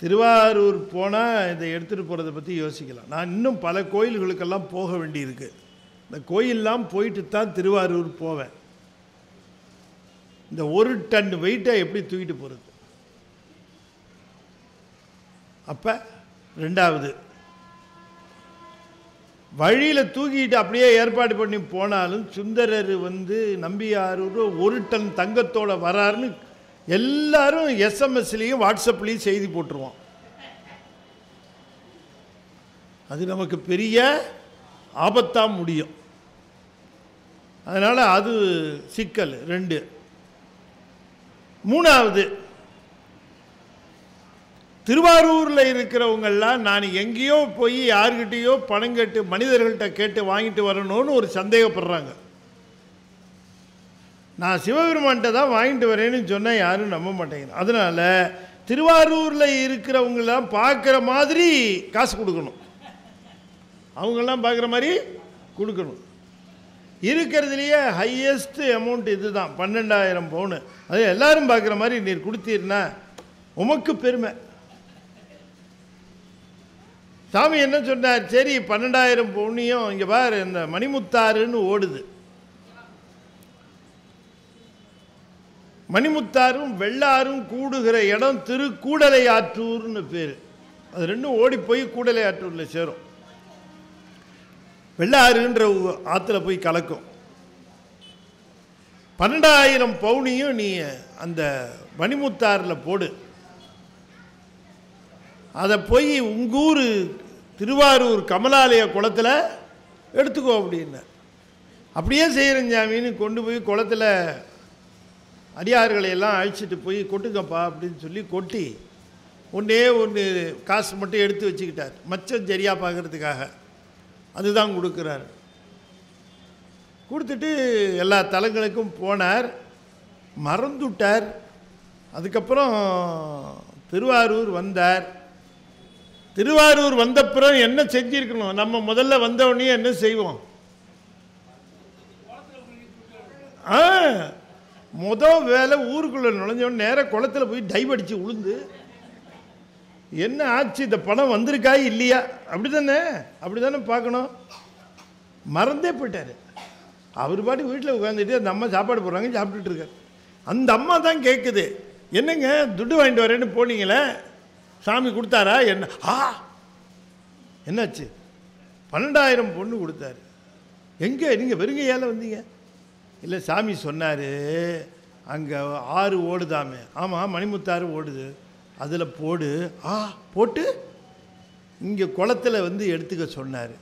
திருவாரூர் போனால் இதை எடுத்துகிட்டு போகிறத பற்றி யோசிக்கலாம். நான் இன்னும் பல கோயில்களுக்கெல்லாம் போக வேண்டியிருக்கு. இந்த கோயிலெலாம் போயிட்டு தான் திருவாரூர் போவேன். இந்த 1 டன் வெயிட்டை எப்படி தூக்கிட்டு போகிறது? அப்போ 2வது வழியில் தூக்கிட்டு அப்படியே ஏற்பாடு பண்ணி போனாலும் சுந்தரர் நம்பியாரூர் 1 டன் தங்கத்தோட வராருன்னு எல்லாரும் எஸ்எம்எஸ்லேயும் வாட்ஸ்அப்லேயும் செய்தி போட்டுருவோம். அது நமக்கு பெரிய ஆபத்தாக முடியும். அதனால் அது சிக்கல் 2. 3வது, திருவாரூரில் இருக்கிறவங்கெல்லாம் நான் எங்கேயோ போய் யார்கிட்டையோ பணம் கேட்டு மனிதர்கள்ட்ட கேட்டு வாங்கிட்டு வரணும்னு ஒரு சந்தேகப்படுறாங்க. நான் சிவபெருமான்கிட்ட தான் வாங்கிட்டு வரேன்னு சொன்னால் யாரும் நம்ப மாட்டேங்கிறேன். அதனால் திருவாரூரில் இருக்கிறவங்கெல்லாம் பார்க்குற மாதிரி காசு கொடுக்கணும். அவங்கெல்லாம் பார்க்குற மாதிரி கொடுக்கணும். இருக்கிறதுலையே ஹையஸ்ட் அமௌண்ட் இது தான், 12,000 பவுனு. அது எல்லாரும் பார்க்குற மாதிரி நீர் கொடுத்தீர்னா உமக்கு பெருமை. சாமி என்ன சொன்னார்? சரி 12,000 பவுனையும் இங்கே பாரு, இந்த மணிமுத்தாறுன்னு ஓடுது. மணிமுத்தாரும் வெள்ளாரும் கூடுகிற இடம் திருக்கூடலை ஆற்றூர்னு பேர். அது 2ம் ஓடி போய் கூடலை ஆற்றூரில் சேரும். வெள்ளாறுன்ற ஆற்றுல போய் கலக்கும். 12,000 பவுனியும் நீ அந்த மணிமுத்தாறில் போடு. அதை போய் உங்கூர் திருவாரூர் கமலாலய குளத்தில் எடுத்துக்கோ அப்படின்னு. அப்படியே செய்கிறேன் சாமின்னு கொண்டு போய் குளத்தில் அடியார்களை எல்லாம் அழைச்சிட்டு போய் கொட்டுங்கப்பா அப்படின்னு சொல்லி கொட்டி ஒன்று காசு மட்டும் எடுத்து வச்சுக்கிட்டார், மச்சம் சரியாக பார்க்குறதுக்காக. அதுதான் கொடுக்குறார். கொடுத்துட்டு எல்லா தலங்களுக்கும் போனார், மறந்துட்டார். அதுக்கப்புறம் திருவாரூர் வந்தார். திருவாரூர் வந்தப்புறம் என்ன செஞ்சிருக்கணும்? நம்ம முதல்ல வந்தவுடனே என்ன செய்வோம்? முதல் வேலை ஊருக்குள்ளே நுழைஞ்சவொடனே நேராக குளத்தில் போய் டைவ் அடித்து உளுந்து என்ன ஆச்சு, இந்த பணம் வந்திருக்கா இல்லையா, அப்படி தானே பார்க்கணும். மறந்தே போயிட்டார். அவர் பாட்டு வீட்டில் உட்காந்துட்டு அந்த அம்மா சாப்பாடு போடுறாங்க, சாப்பிட்டுட்டு இருக்கார். அந்த அம்மா தான் கேட்குது, என்னங்க துட்டு வாங்கிட்டு வரேன்னு போனீங்களே, சாமி கொடுத்தாரா என்ன? என்னாச்சு? 12,000 பொண்ணு கொடுத்தாரு. எங்கே நீங்கள் வெறுங்கையால் வந்தீங்க? இல்லை, சாமி சொன்னார் அங்கே ஆறு ஓடுதாமே. ஆமாம், மணிமுத்தாறு ஓடுது, அதில் போடு. போட்டு இங்கே குளத்தில் எடுத்துக்க சொன்னார்.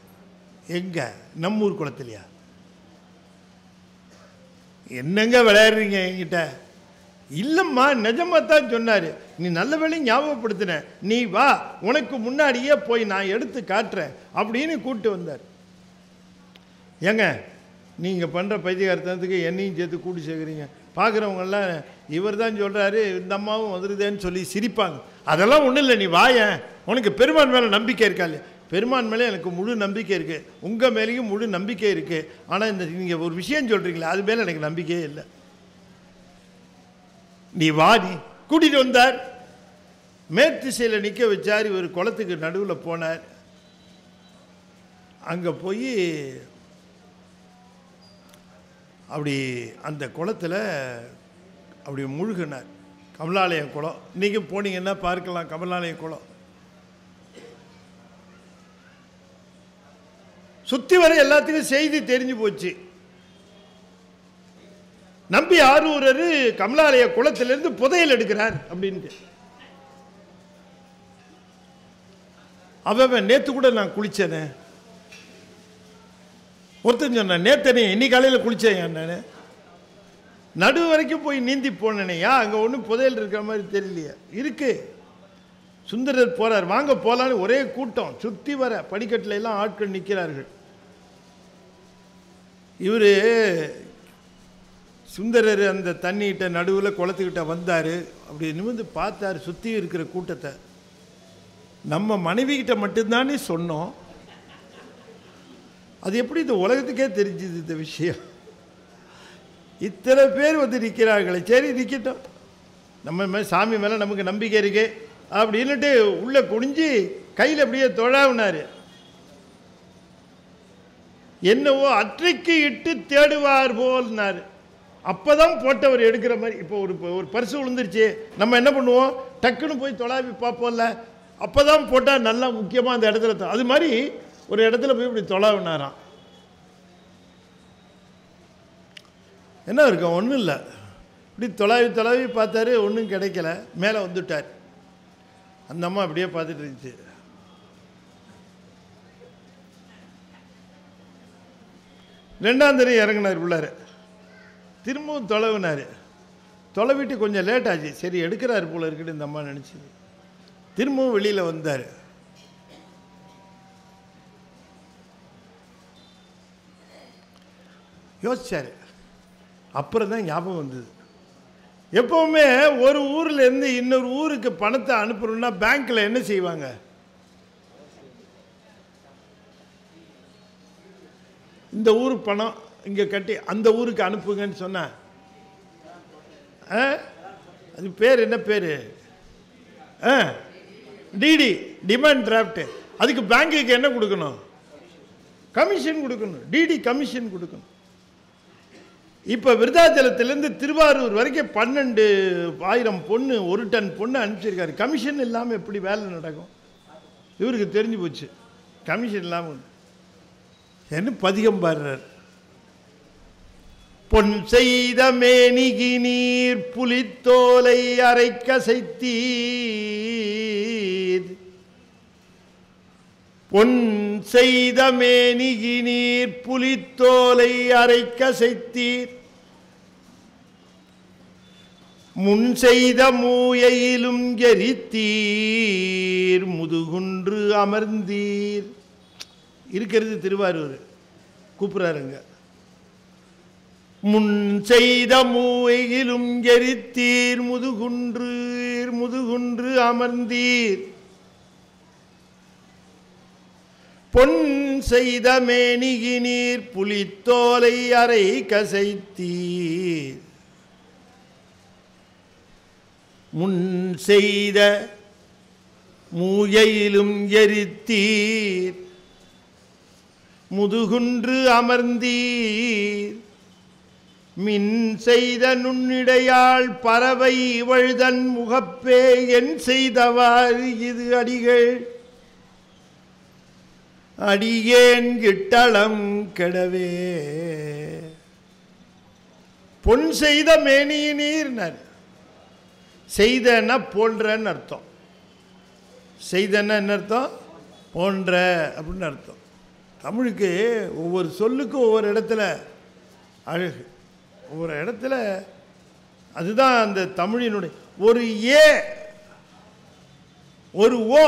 எங்கே? நம்மூர் குளத்துலையா? என்னங்க விளையாடுறீங்க என்கிட்ட? இல்லைம்மா, நிஜமாக தான் சொன்னார். நீ நல்ல வேலையும் ஞாபகப்படுத்தின, நீ வா, உனக்கு முன்னாடியே போய் நான் எடுத்து காட்டுறேன் அப்படின்னு கூப்பிட்டு வந்தார். ஏங்க, நீங்கள் பண்ணுற பைத்தியகாரத்தனத்துக்கு என்னையும் சேர்த்து கூட்டி சேர்க்குறீங்க. பார்க்குறவங்கெல்லாம் இவர் தான் சொல்கிறாரு, இந்த அம்மாவும் வந்துருதேன்னு சொல்லி சிரிப்பாங்க. அதெல்லாம் ஒன்றும் இல்லை, நீ வாயேன், உனக்கு பெருமான் மேலே நம்பிக்கை இருக்கா இல்லையா? பெருமான் மேலே எனக்கு முழு நம்பிக்கை இருக்குது, உங்கள் மேலேயும் முழு நம்பிக்கை இருக்குது. ஆனால் இந்த நீங்கள் ஒரு விஷயம் சொல்கிறீங்களே, அது மேலே எனக்கு நம்பிக்கையே இல்லை. நீ வா, நீ கூட்டிகிட்டு வந்தார். மேற்திசையில் நிற்க வச்சார். இவர் குளத்துக்கு நடுவில் போனார். அங்கே போய் அப்படி அந்த குளத்தில் அப்படி முழுகினார். கமலாலய குளம், இன்றைக்கும் போனீங்கன்னா பார்க்கலாம். கமலாலய குளம் சுற்றி வர எல்லாத்துக்கும் செய்தி தெரிஞ்சு போச்சு. நம்பி ஆரூரர் கமலாலய குளத்திலிருந்து புதையல் எடுக்கிறார் அப்படின்ட்டு. அவன் நேற்று கூட நான் குளித்தேனே, ஒருத்தன் சொன்னேன், நேத்தனே இன்னைக்கு காலையில் குளித்தேன், நான் நடு வரைக்கும் போய் நீந்தி போனேனையா, அங்கே ஒன்றும் புதையல் இருக்கிற மாதிரி தெரியலையா? இருக்கு. சுந்தரர் போகிறார், வாங்க போகலான்னு ஒரே கூட்டம் சுற்றி வர, படிக்கட்டில் எல்லாம் ஆட்கள் நிற்கிறார்கள். இவர் சுந்தரர் அந்த தண்ணிகிட்ட நடுவில் குளத்துக்கிட்ட வந்தார். அப்படி நிமிர்ந்து பார்த்தார் சுற்றி இருக்கிற கூட்டத்தை. நம்ம மனைவிக்கிட்ட மட்டும்தானே சொன்னோம், அது எப்படி இந்த உலகத்துக்கே தெரிஞ்சுது இந்த விஷயம்? இத்தனை பேர் நிற்கிறார்களே, சரி நிற்கட்டும், நம்ம சாமி மேலே நமக்கு நம்பிக்கை இருக்கு அப்படின்னுட்டு உள்ளே குனிஞ்சு கையில் அப்படியே தொழாவினார். என்னவோ அற்றைக்கு இட்டு தேடுவார் போல்னார். அப்போதான் போட்டவர் எடுக்கிற மாதிரி. இப்போ ஒரு பரிசு விழுந்துருச்சு, நம்ம என்ன பண்ணுவோம், டக்குன்னு போய் தொலாவி பார்ப்போம்ல, அப்போ தான் போட்டால் நல்லா முக்கியமாக அந்த இடத்துல. அது மாதிரி ஒரு இடத்துல போய் இப்படி தொலைவினாராம். என்ன இருக்கும், ஒன்றும் இல்லை. இப்படி தொலைவி பார்த்தாரு, ஒன்றும் கிடைக்கல. மேலே வந்துட்டார். அந்த அம்மா அப்படியே பார்த்துட்டு இருந்துச்சு. ரெண்டாம் தடவை இறங்கினார் உள்ளார. திரும்பவும் தொலைவினார். தொலைவிட்டு கொஞ்சம் லேட் ஆச்சு. சரி எடுக்கிறாரு போல இருக்குன்னு இந்த அம்மா நினச்சிது. திரும்பவும் வெளியில் வந்தார். யோசிச்சார். அப்புறம் தான் ஞாபகம் வந்தது. எப்பவுமே ஒரு ஊர்லேருந்து இன்னொரு ஊருக்கு பணத்தை அனுப்புறோம்னா பேங்க்கில் என்ன செய்வாங்க? இந்த ஊர் பணம் இங்கே கட்டி அந்த ஊருக்கு அனுப்புங்கன்னு சொன்ன அது பேர் என்ன பேர்? DD, demand draft. அதுக்கு பேங்க்குக்கு என்ன கொடுக்கணும்? கமிஷன் கொடுக்கணும். டிடி கமிஷன் கொடுக்கணும். இப்போ விருதாச்சலத்திலேருந்து திருவாரூர் வரைக்கும் 12,000 பொண்ணு, 1 டன் பொண்ணு அனுப்பிச்சிருக்காரு. கமிஷன் இல்லாமல் எப்படி வேலை நடக்கும்? இவருக்கு தெரிஞ்சு போச்சு கமிஷன் இல்லாமல் என்ன பதிகம் பாடுறார். பொன் செய்த மேனிகி நீர் புலித்தோலை அரைக்கசைத்தீர். பொன் செய்த மேனிகி நீர் புலித்தோலை அரைக்கசைத்தீர். முன் செய்த மூயையிலும் எரித்தீர். முதுகுன்று அமர்ந்தீர். இருக்கிறது திருவாரூர். கூப்பிடுறாருங்க. முன் செய்த மூவையிலும் எரித்தீர். முதுகுன்று அமர்ந்தீர். பொன் செய்த மேனிகி நீர் புலித்தோலை அரை கசைத்தீர். முன் செய்த மூயையிலும் எரித்தீர். முதுகுன்று அமர்ந்தீர். மின் செய்த நுண்ணிடையாள் பறவை இவழ்தன் முகப்பே என் செய்தவாறு இது அடிகள் அடியேன் கிட்டளம் கெடவே. பொன் செய்த மேனியினீர். செய்தன்னா போன்றன்னு அர்த்தம். செய்தன்னா என்ன அர்த்தம்? போன்ற அப்படின்னு அர்த்தம். தமிழுக்கு ஒவ்வொரு சொல்லுக்கும் ஒவ்வொரு இடத்துல அழகு, ஒவ்வொரு இடத்துல. அதுதான் அந்த தமிழினுடைய ஒரு ஏ ஒரு ஓ,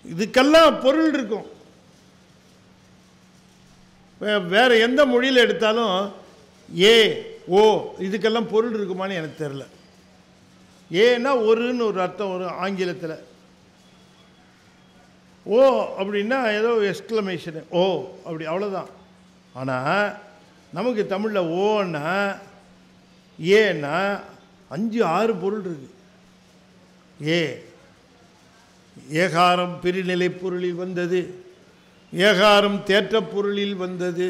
இதுக்கெல்லாம் பொருள் இருக்கும். வேற எந்த மொழியில் எடுத்தாலும் ஏ ஓ இதுக்கெல்லாம் பொருள் இருக்குமான்னு எனக்கு தெரியல. ஏன்னா ஒருன்னு ஒரு அர்த்தம் வரும் ஆங்கிலத்தில். ஓ அப்படின்னா ஏதோ எக்ஸ்க்ளமேஷனு, ஓ அப்படி, அவ்வளோதான். ஆனால் நமக்கு தமிழில் ஓன்னா ஏன்னா 5-6 பொருள் இருக்கு. ஏகாரம் பிரிநிலை பொருளில் வந்தது. ஏகாரம் தேற்ற பொருளில் வந்தது.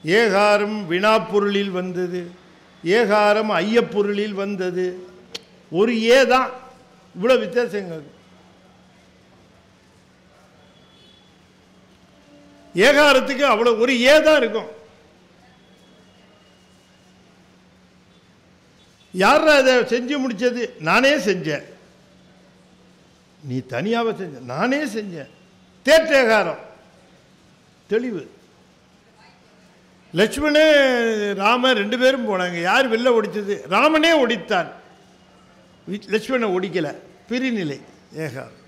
ஏகாரம் வினாப்பொருளில் வந்தது. ஏகாரம் ஐயப்பொருளில் வந்தது. ஒரு ஏ தான். இவ்வளோ வித்தியாசங்கள். ஏகாரத்துக்கு அவ்வளோ ஒரு ஏ தான் இருக்கும். யார் அதை செஞ்சு முடிச்சது? நானே செஞ்சேன். நீ தனியாக செஞ்ச? நானே செஞ்சேன். தேற்றேகாரம் தெளிவு. லட்சுமணே ராம 2 பேரும் போனாங்க. யார் வெளில ஒடிச்சது? ராமனே ஒடித்தான், லட்சுமணனை ஒடிக்கல. பிரிநிலை ஏகாரம்.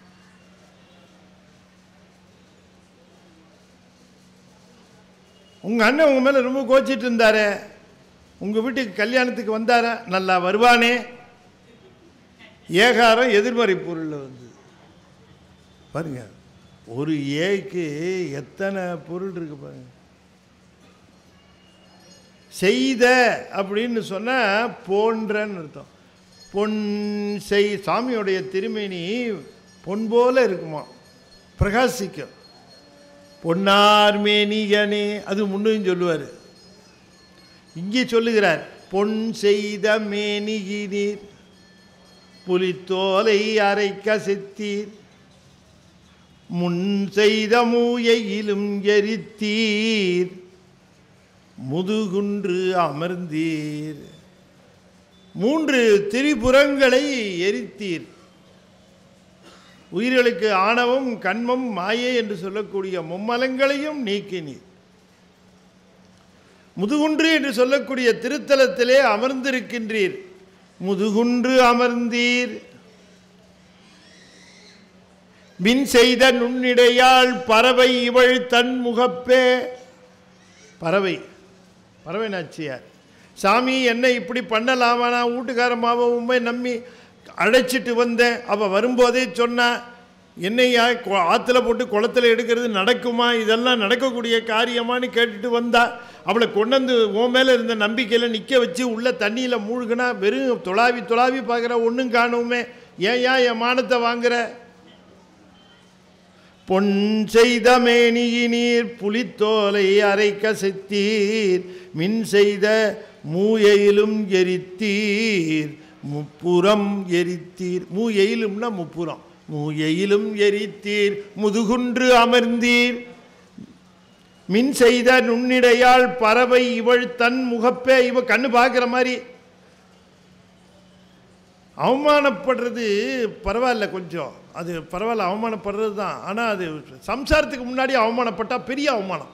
உங்கள் அண்ணன் உங்கள் மேலே ரொம்ப கோச்சிட்டு இருந்தாரே, உங்கள் வீட்டுக்கு கல்யாணத்துக்கு வந்தாரா? நல்லா வருவானே. ஏகாரம் எதிர்மறை பொருளில் வந்து பாருங்க. ஒரு ஏக்கு எத்தனை பொருள் இருக்கு பாருங்க. செய்த அப்படின்னு சொன்னால் போன்றன்னு அர்த்தம். பொன் செய். சாமியோடைய திருமேனி பொன் போல இருக்குமா, பிரகாசிக்கும். பொன்னார் மேனியனே, அது முன்னையும் சொல்லுவார். இங்கே சொல்லுகிறார், பொன் செய்த மேனியினீர் புலித்தோலை அரைக்க செத்தீர். முன் செய்த மூயையிலும் எரித்தீர் முதுகுன்று அமர்ந்தீர். 3 திரிபுரங்களை எரித்தீர். உயிர்களுக்கு ஆணவம், கண்மம், மாயை என்று சொல்லக்கூடிய மும்மலங்களையும் நீக்கினீர். முதுகுன்று என்று சொல்லக்கூடிய திருத்தலத்திலே அமர்ந்திருக்கின்றீர். முதுகுன்று அமர்ந்தீர். மின் செய்த நுண்ணிடையாள் பறவை இவள் தன் முகப்பே. பறவை நாச்சியார், சாமி என்னை இப்படி பண்ணலாமா? நான் வீட்டுக்காரமாவை உண்மை நம்பி அழைச்சிட்டு வந்தேன். அவள் வரும்போதே சொன்னா, என்னையா ஆற்றுல போட்டு குளத்தில் எடுக்கிறது நடக்குமா? இதெல்லாம் நடக்கக்கூடிய காரியமானு கேட்டுட்டு வந்தா. அவளை கொண்டு வந்து உன் மேலே இருந்த நம்பிக்கையில் நிற்க வச்சு உள்ள தண்ணியில் மூழ்கினா வெறும் தொலாவி பார்க்குற, ஒன்றும் காணுமே. ஏன் என் மானத்தை வாங்குற? பொன் செய்த மேனியினீர் புலித்தோலை அரைக்க செத்தீர். மின் செய்த மூயையிலும் எரித்தீர் முப்புறம் எரித்தீர். மூயையிலும்னா முப்புறம். மூயையிலும் எரித்தீர் முதுகுன்று அமர்ந்தீர். மின் செய்த நுண்ணிடையாள் பறவை இவள் தன் முகப்பே. இவ கண்ணு பார்க்குற மாதிரி. அவமானப்படுறது பரவாயில்ல, கொஞ்சம் அது பரவாயில்ல, அவமானப்படுறது தான். ஆனால் அது சம்சாரத்துக்கு முன்னாடி அவமானப்பட்டால் பெரிய அவமானம்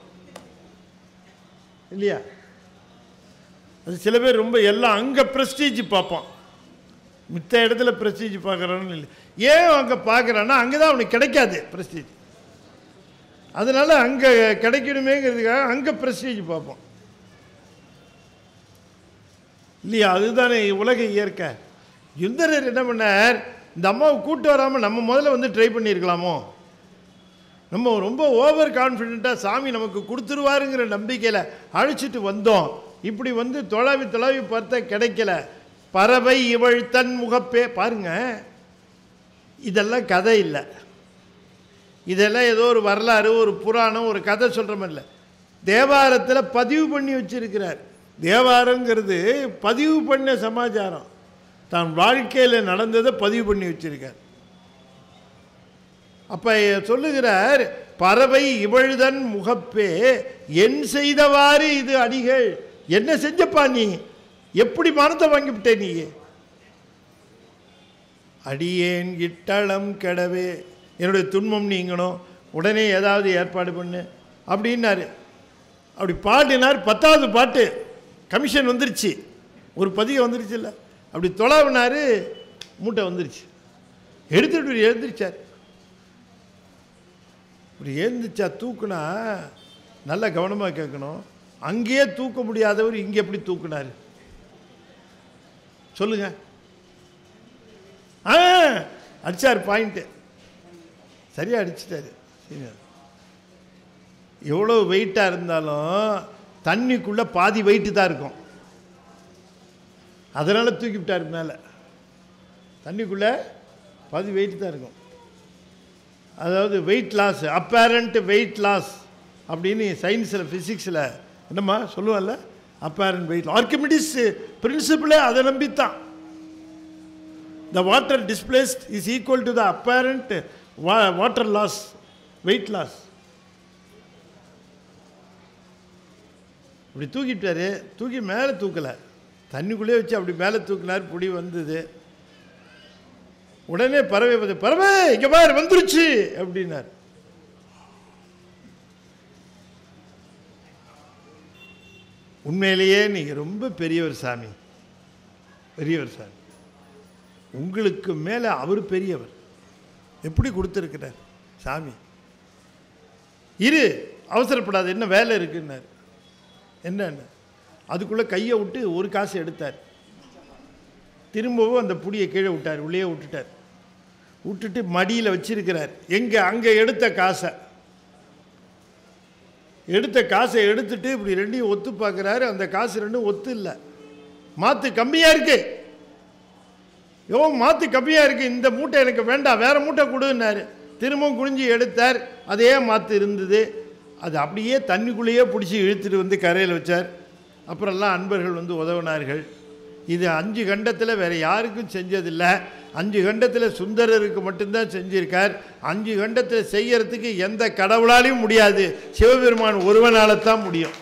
இல்லையா? அது சில பேர் ரொம்ப எல்லாம் அங்கே ப்ரெஸ்டீஜ் பார்ப்பான், மித்த இடத்துல ப்ரெஸ்டீஜ் பார்க்குறான்னு இல்லை. ஏன் அங்கே பார்க்குறான்னா அங்கே தான் அவனுக்கு கிடைக்காது ப்ரெஸ்டீஜ். அதனால் அங்கே கிடைக்கணுமேங்கிறதுக்காக அங்கே ப்ரெஸ்டீஜ் பார்ப்போம் இல்லையா? அதுதானே உலக இயற்கை. யுந்தரர் என்ன பண்ணார், இந்த அம்மாவை கூட்டு வராமல் நம்ம முதல்ல வந்து ட்ரை பண்ணியிருக்கலாமோ? நம்ம ரொம்ப ஓவர் கான்ஃபிடென்ட்டாக சாமி நமக்கு கொடுத்துருவாருங்கிற நம்பிக்கையில் அழைச்சிட்டு வந்தோம். இப்படி வந்து தொலாவி பார்த்தா கிடைக்கல. பறவை இவள் தன் முகப்பே. பாருங்க, இதெல்லாம் கதை இல்லை, இதெல்லாம் ஏதோ ஒரு வரலாறு, ஒரு புராணம், ஒரு கதை சொல்கிற மாதிரி இல்லை. தேவாரத்தில் பதிவு பண்ணி வச்சிருக்கிறார். தேவாரங்கிறது பதிவு பண்ண சமாச்சாரம், தான் வாழ்க்கையில் நடந்ததை பதிவு பண்ணி வச்சிருக்கார். அப்போ சொல்லுகிறார், பறவை இவள்தன் முகப்பே என் செய்தவாறு இது அடிகள். என்ன செஞ்சப்பா நீ? எப்படி மனத்தை வாங்கிவிட்டே நீ? அடியேன் இட்டளம் கெடவே, என்னுடைய துன்பம் நீங்கணும், உடனே ஏதாவது ஏற்பாடு பண்ணு அப்படின்னாரு. அப்படி பாடினார். 10வது பாட்டு கமிஷன் வந்துருச்சு, ஒரு பதிகம் வந்துருச்சு இல்லை? அப்படி தொலைவினார், மூட்டை வந்துருச்சு. எடுத்துட்டு எழுந்திரிச்சார். இப்படி எழுந்திரிச்சா தூக்குனா நல்லா கவனமாக கேட்கணும். அங்கேயே தூக்க முடியாதவர் இங்கே எப்படி தூக்குனார் சொல்லுங்க? அடிச்சார், பாயிண்ட்டு சரியா அடிச்சிட்டாரு. எவ்வளோ வெயிட்டாக இருந்தாலும் தண்ணிக்குள்ளே பாதி வெயிட்டு தான் இருக்கும், அதனால் தூக்கி விட்டார் மேலே. தண்ணிக்குள்ளே பாதி வெயிட்டு தான் இருக்கும். அதாவது weight loss, apparent weight loss அப்படின்னு சயின்ஸில் ஃபிசிக்ஸில் என்னம்மா சொல்லுவாங்கல்ல, அப்பேரண்ட் வெயிட். ஆர்கிமிடிஸ் பிரின்சிபிளே அதை நம்பித்தான். The water displaced is equal to the apparent water loss, weight loss. இப்படி தூக்கிட்டாரு. தூக்கி மேலே தூக்கலை, தண்ணிக்குள்ளே வச்சு அப்படி மேலே தூக்கினார். புடி வந்தது. உடனே பறவை வந்து, பறவை இங்க பாரு வந்துருச்சு அப்படின்னார். உண்மையிலேயே நீங்க ரொம்ப பெரியவர் சாமி, பெரியவர் சாமி. உங்களுக்கு மேலே அவர் பெரியவர். எப்படி கொடுத்துருக்கிறார் சாமி? இரு, அவசரப்படாது, என்ன வேலை இருக்குன்னார். என்னன்னு அதுக்குள்ளே கையை விட்டு ஒரு காசு எடுத்தார். திரும்பவும் அந்த புடியை கீழே விட்டார், உள்ளே விட்டுட்டார். விட்டுட்டு மடியில் வச்சிருக்கிறார். எங்கே? அங்கே எடுத்த காசை எடுத்துட்டு இப்படி ரெண்டையும் ஒத்து பார்க்குறாரு. அந்த காசு ரெண்டும் ஒத்து இல்லை, மாற்று கம்மியாக இருக்கு. மாற்று கம்மியாக இருக்கு, இந்த மூட்டை எனக்கு வேண்டாம், வேற மூட்டை கொடுன்னாரு. திரும்பவும் குனிஞ்சி எடுத்தார், அதே மாற்று இருந்தது. அது அப்படியே தண்ணிக்குள்ளேயே பிடிச்சி இழுத்துட்டு வந்து கரையில் வச்சார். அப்புறம்லாம் அன்பர்கள் வந்து உதவினார்கள். இது 5 கண்டத்தில் வேறு யாருக்கும் செஞ்சதில்லை. 5 கண்டத்தில் சுந்தரருக்கு மட்டும்தான் செஞ்சிருக்கார். 5 கண்டத்தில் செய்யறதுக்கு எந்த கடவுளாலையும் முடியாது, சிவபெருமான் ஒருவனால தான் முடியும்.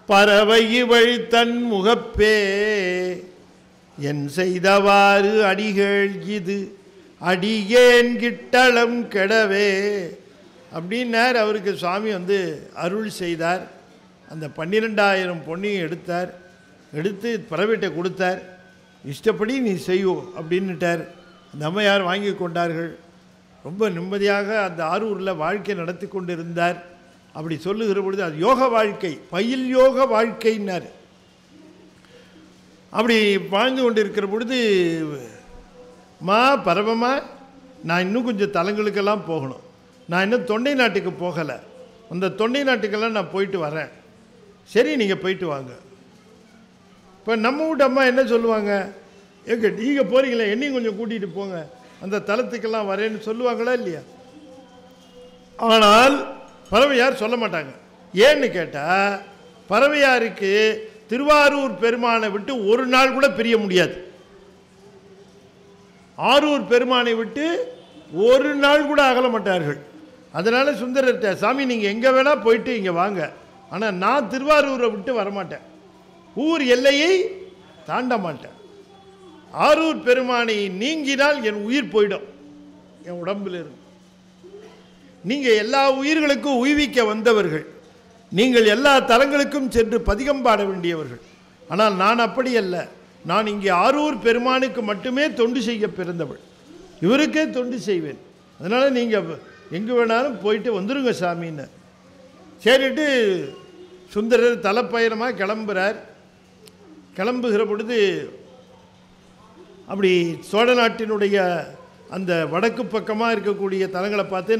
பறவை இவள் தன் முகப்பே என் செய்தவாறு அடிகள் இது அடியேன் கிட்டளம் கெடவே அப்படின்னார். அவருக்கு சுவாமி வந்து அருள் செய்தார். அந்த 12,000 பொன்னையும் எடுத்து பறவைகிட்ட கொடுத்தார். இஷ்டப்படி நீ செய்வோம் அப்படின்னுட்டார். அந்த அம்மையார் வாங்கி கொண்டார்கள். ரொம்ப நிம்மதியாக அந்த ஆரூரில் வாழ்க்கை நடத்தி கொண்டு இருந்தார். அப்படி சொல்லுகிற பொழுது அது யோக வாழ்க்கை, பயில் யோக வாழ்க்கைன்னார். அப்படி வாழ்ந்து கொண்டு இருக்கிற பொழுது, பரவமா நான் இன்னும் கொஞ்சம் தலங்களுக்கெல்லாம் போகணும், நான் இன்னும் தொண்டை நாட்டுக்கு போகலை, அந்த தொண்டை நாட்டுக்கெல்லாம் நான் போயிட்டு வரேன். சரி நீங்கள் போயிட்டு வாங்க. இப்போ நம்ம வீட்டு அம்மா என்ன சொல்லுவாங்க, நீங்கள் போகிறீங்களே என்னையும் கொஞ்சம் கூட்டிகிட்டு போங்க, அந்த தலத்துக்கெல்லாம் வரேன்னு சொல்லுவாங்களா இல்லையா? ஆனால் பறவையார் சொல்ல மாட்டாங்க. ஏன்னு கேட்டால் பறவையாருக்கு திருவாரூர் பெருமானை விட்டு ஒரு நாள் கூட பிரிய முடியாது. ஆரூர் பெருமானை விட்டு ஒரு நாள் கூட அகல மாட்டார்கள். அதனால் சுந்தரர்கிட்ட, சாமி நீங்கள் எங்கே வேணால் போயிட்டு இங்கே வாங்க, ஆனால் நான் திருவாரூரை விட்டு வரமாட்டேன், ஊர் எல்லையை தாண்ட மாட்டேன். ஆரூர் பெருமானை நீங்கினால் என் உயிர் போயிடும், என் உடம்பில் இருந்து. நீங்கள் எல்லா உயிர்களுக்கும் உய்விக்க வந்தவர்கள், நீங்கள் எல்லா தலங்களுக்கும் சென்று பதிகம் பாட வேண்டியவர்கள். ஆனால் நான் அப்படி அல்ல, நான் இங்கே ஆரூர் பெருமானுக்கு மட்டுமே தொண்டு செய்ய பிறந்தவள், இவருக்கே தொண்டு செய்வேன். அதனால் நீங்கள் எங்கே வேணாலும் போயிட்டு வந்துடுங்க சாமின்னு சரிட்டு சுந்தரர் தலைப்பயணமாக கிளம்புகிறார். கிளம்புகிற பொழுது அப்படி சோழ நாட்டினுடைய அந்த வடக்கு பக்கமாக இருக்கக்கூடிய தலங்களை பார்த்து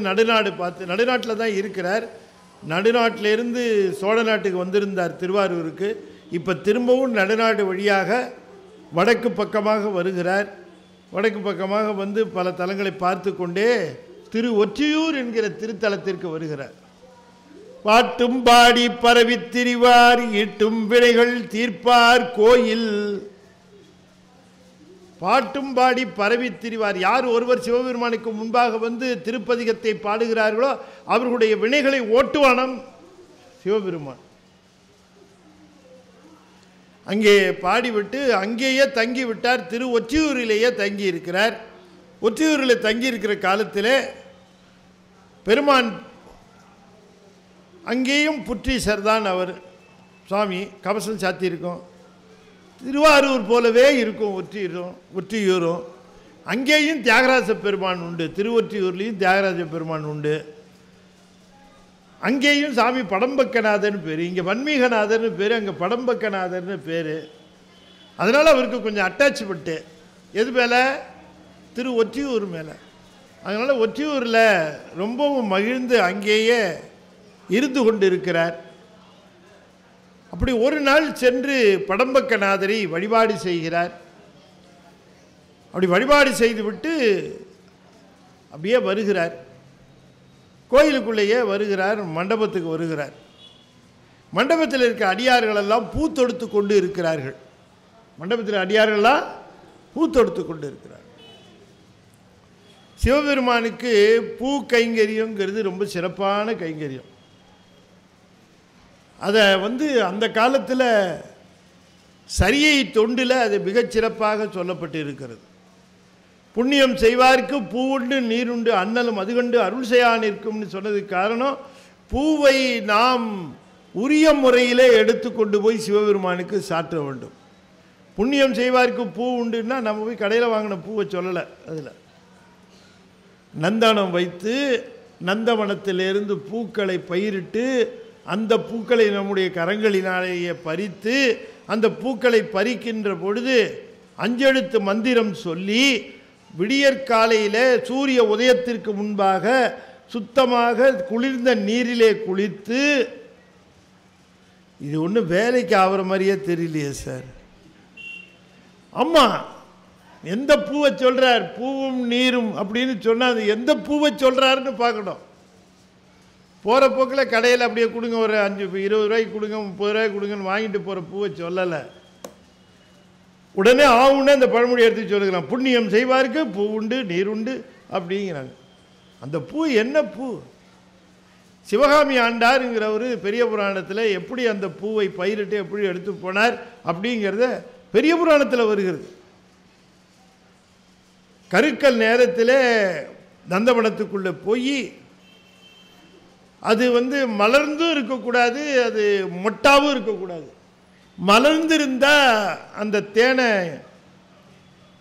நடுநாட்டில் தான் இருக்கிறார். நடுநாட்டிலேருந்து சோழ நாட்டுக்கு வந்திருந்தார் திருவாரூருக்கு. இப்போ திரும்பவும் நடுநாடு வழியாக வடக்கு பக்கமாக வருகிறார். வடக்கு பக்கமாக வந்து பல தலங்களை பார்த்து கொண்டே திரு ஒற்றியூர் என்கிற திருத்தலத்திற்கு வருகிறார். பாட்டும் பாடி பரவி திரிவார் ஈட்டும் வினைகள் தீர்ப்பார் கோயில். பாட்டும் பாடி பரவி திரிவார், யார் ஒருவர் சிவபெருமானுக்கு முன்பாக வந்து திருப்பதிகத்தை பாடுகிறார்களோ அவர்களுடைய வினைகளை ஓட்டுவானம் சிவபெருமான். அங்கே பாடிவிட்டு அங்கேயே தங்கி விட்டார். திரு ஒற்றியூரிலேயே தங்கி இருக்கிறார். ஒற்றியூரில் தங்கி இருக்கிற காலத்தில் பெருமான் அங்கேயும் புற்றீசர் தான் அவர். சுவாமி கவசம் சாத்தியிருக்கோம், திருவாரூர் போலவே இருக்கும் ஒற்றியூரும். அங்கேயும் தியாகராஜ பெருமான் உண்டு, திருவொற்றியூர்லேயும் தியாகராஜ பெருமான் உண்டு. அங்கேயும் சாமி படம்பக்கநாதர்னு பேர், இங்கே வன்மீகநாதர்னு பேர், அங்கே படம்பக்கநாதர்னு பேர். அதனால் அவருக்கு கொஞ்சம் அட்டாச்மெண்ட்டு எது மேலே, திரு ஒற்றியூர் மேலே. அதனால் ஒற்றியூரில் ரொம்பவும் மகிழ்ந்து அங்கேயே இருந்து கொண்டு இருக்கிறார். அப்படி ஒரு நாள் சென்று படம்பக்கநாதரை வழிபாடு செய்கிறார். அப்படி வழிபாடு செய்துவிட்டு அப்படியே வருகிறார், கோயிலுக்குள்ளேயே வருகிறார், மண்டபத்துக்கு வருகிறார். மண்டபத்தில் இருக்க அடியார்களெல்லாம் பூ தொடுத்து கொண்டு இருக்கிறார்கள். மண்டபத்தில் அடியார்களெல்லாம் பூ தொடுத்து கொண்டு இருக்கிறார். சிவபெருமானுக்கு பூ கைங்கரியங்கிறது ரொம்ப சிறப்பான கைங்கரியம். அதை வந்து அந்த காலத்தில் சரியை தொண்டில் அது மிகச்சிறப்பாக சொல்லப்பட்டு இருக்கிறது. புண்ணியம் செய்வார்க்கு பூவுண்டு நீருண்டு அண்ணலும் அது கண்டு அருள் செய்யா நிற்கும்னு சொன்னதுக்கு காரணம், பூவை நாம் உரிய முறையிலே எடுத்து கொண்டு போய் சிவபெருமானுக்கு சாற்ற வேண்டும். புண்ணியம் செய்வார்க்கு பூ உண்டுன்னா நம்ம போய் கடையில் வாங்கின பூவை சொல்லலை. அதில் நந்தனம் வைத்து நந்தவனத்திலிருந்து பூக்களை பயிரிட்டு அந்த பூக்களை நம்முடைய கரங்களினாலேயே பறித்து அந்த பூக்களை பறிக்கின்ற பொழுது 5 எழுத்து மந்திரம் சொல்லி விடியற்காலையில் சூரிய உதயத்திற்கு முன்பாக சுத்தமாக குளிர்ந்த நீரிலே குளித்து, இது ஒன்றும் வேலைக்கு ஆகிற மாதிரியே தெரியலையே சார். அம்மா எந்த பூவை சொல்கிறார், பூவும் நீரும் அப்படின்னு சொன்னால் அது எந்த பூவை சொல்கிறாருன்னு பார்க்கணும். போகிற போக்கில் கடையில் அப்படியே கொடுங்க, ஒரு 5 20 ரூபாய்க்கு கொடுங்க, 30 ரூபாய்க்கு கொடுங்கன்னு வாங்கிட்டு போகிற பூவை சொல்லலை. உடனே ஆவுன்னு அந்த பழமொழி எடுத்து சொல்லுகிறான், புண்ணியம் செய்வாருக்கு பூ உண்டு நீர் உண்டு அப்படிங்கிறாங்க. அந்த பூ என்ன பூ? சிவகாமி ஆண்டாருங்கிறவர் பெரிய புராணத்தில் எப்படி அந்த பூவை பயிரிட்டு எப்படி எடுத்து போனார் அப்படிங்கிறத பெரிய புராணத்தில் வருகிறது. கருக்கல் நேரத்தில் நந்தவனத்துக்குள்ளே போய் அது மலர்ந்தும் இருக்கக்கூடாது, அது மொட்டாவும் இருக்கக்கூடாது. மலர்ந்திருந்தால் அந்த தேனை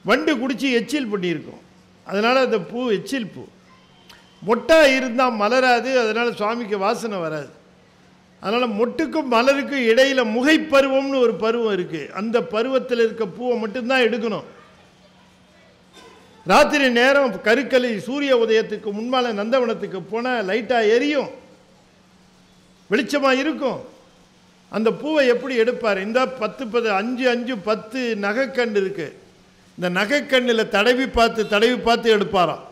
வண்டு குடித்து எச்சில் பண்ணியிருக்கும், அதனால் அந்த பூ எச்சில் பூ. மொட்டா இருந்தால் மலராது, அதனால் சுவாமிக்கு வாசனை வராது. அதனால் மொட்டுக்கும் மலருக்கும் இடையில் முகைப்பருவம்னு ஒரு பருவம் இருக்குது. அந்த பருவத்தில் இருக்க பூவை மட்டும்தான் எடுக்கணும். ராத்திரி நேரம் கருக்கலை சூரிய உதயத்துக்கு முன்பால் நந்தவனத்துக்கு போனால் லைட்டாக எரியும், வெளிச்சமாக இருக்கும். அந்த பூவை எப்படி எடுப்பார்? இந்த 5 நகைக்கண் இருக்குது. இந்த நகைக்கண்ணில் தடவி பார்த்து எடுப்பாராம்.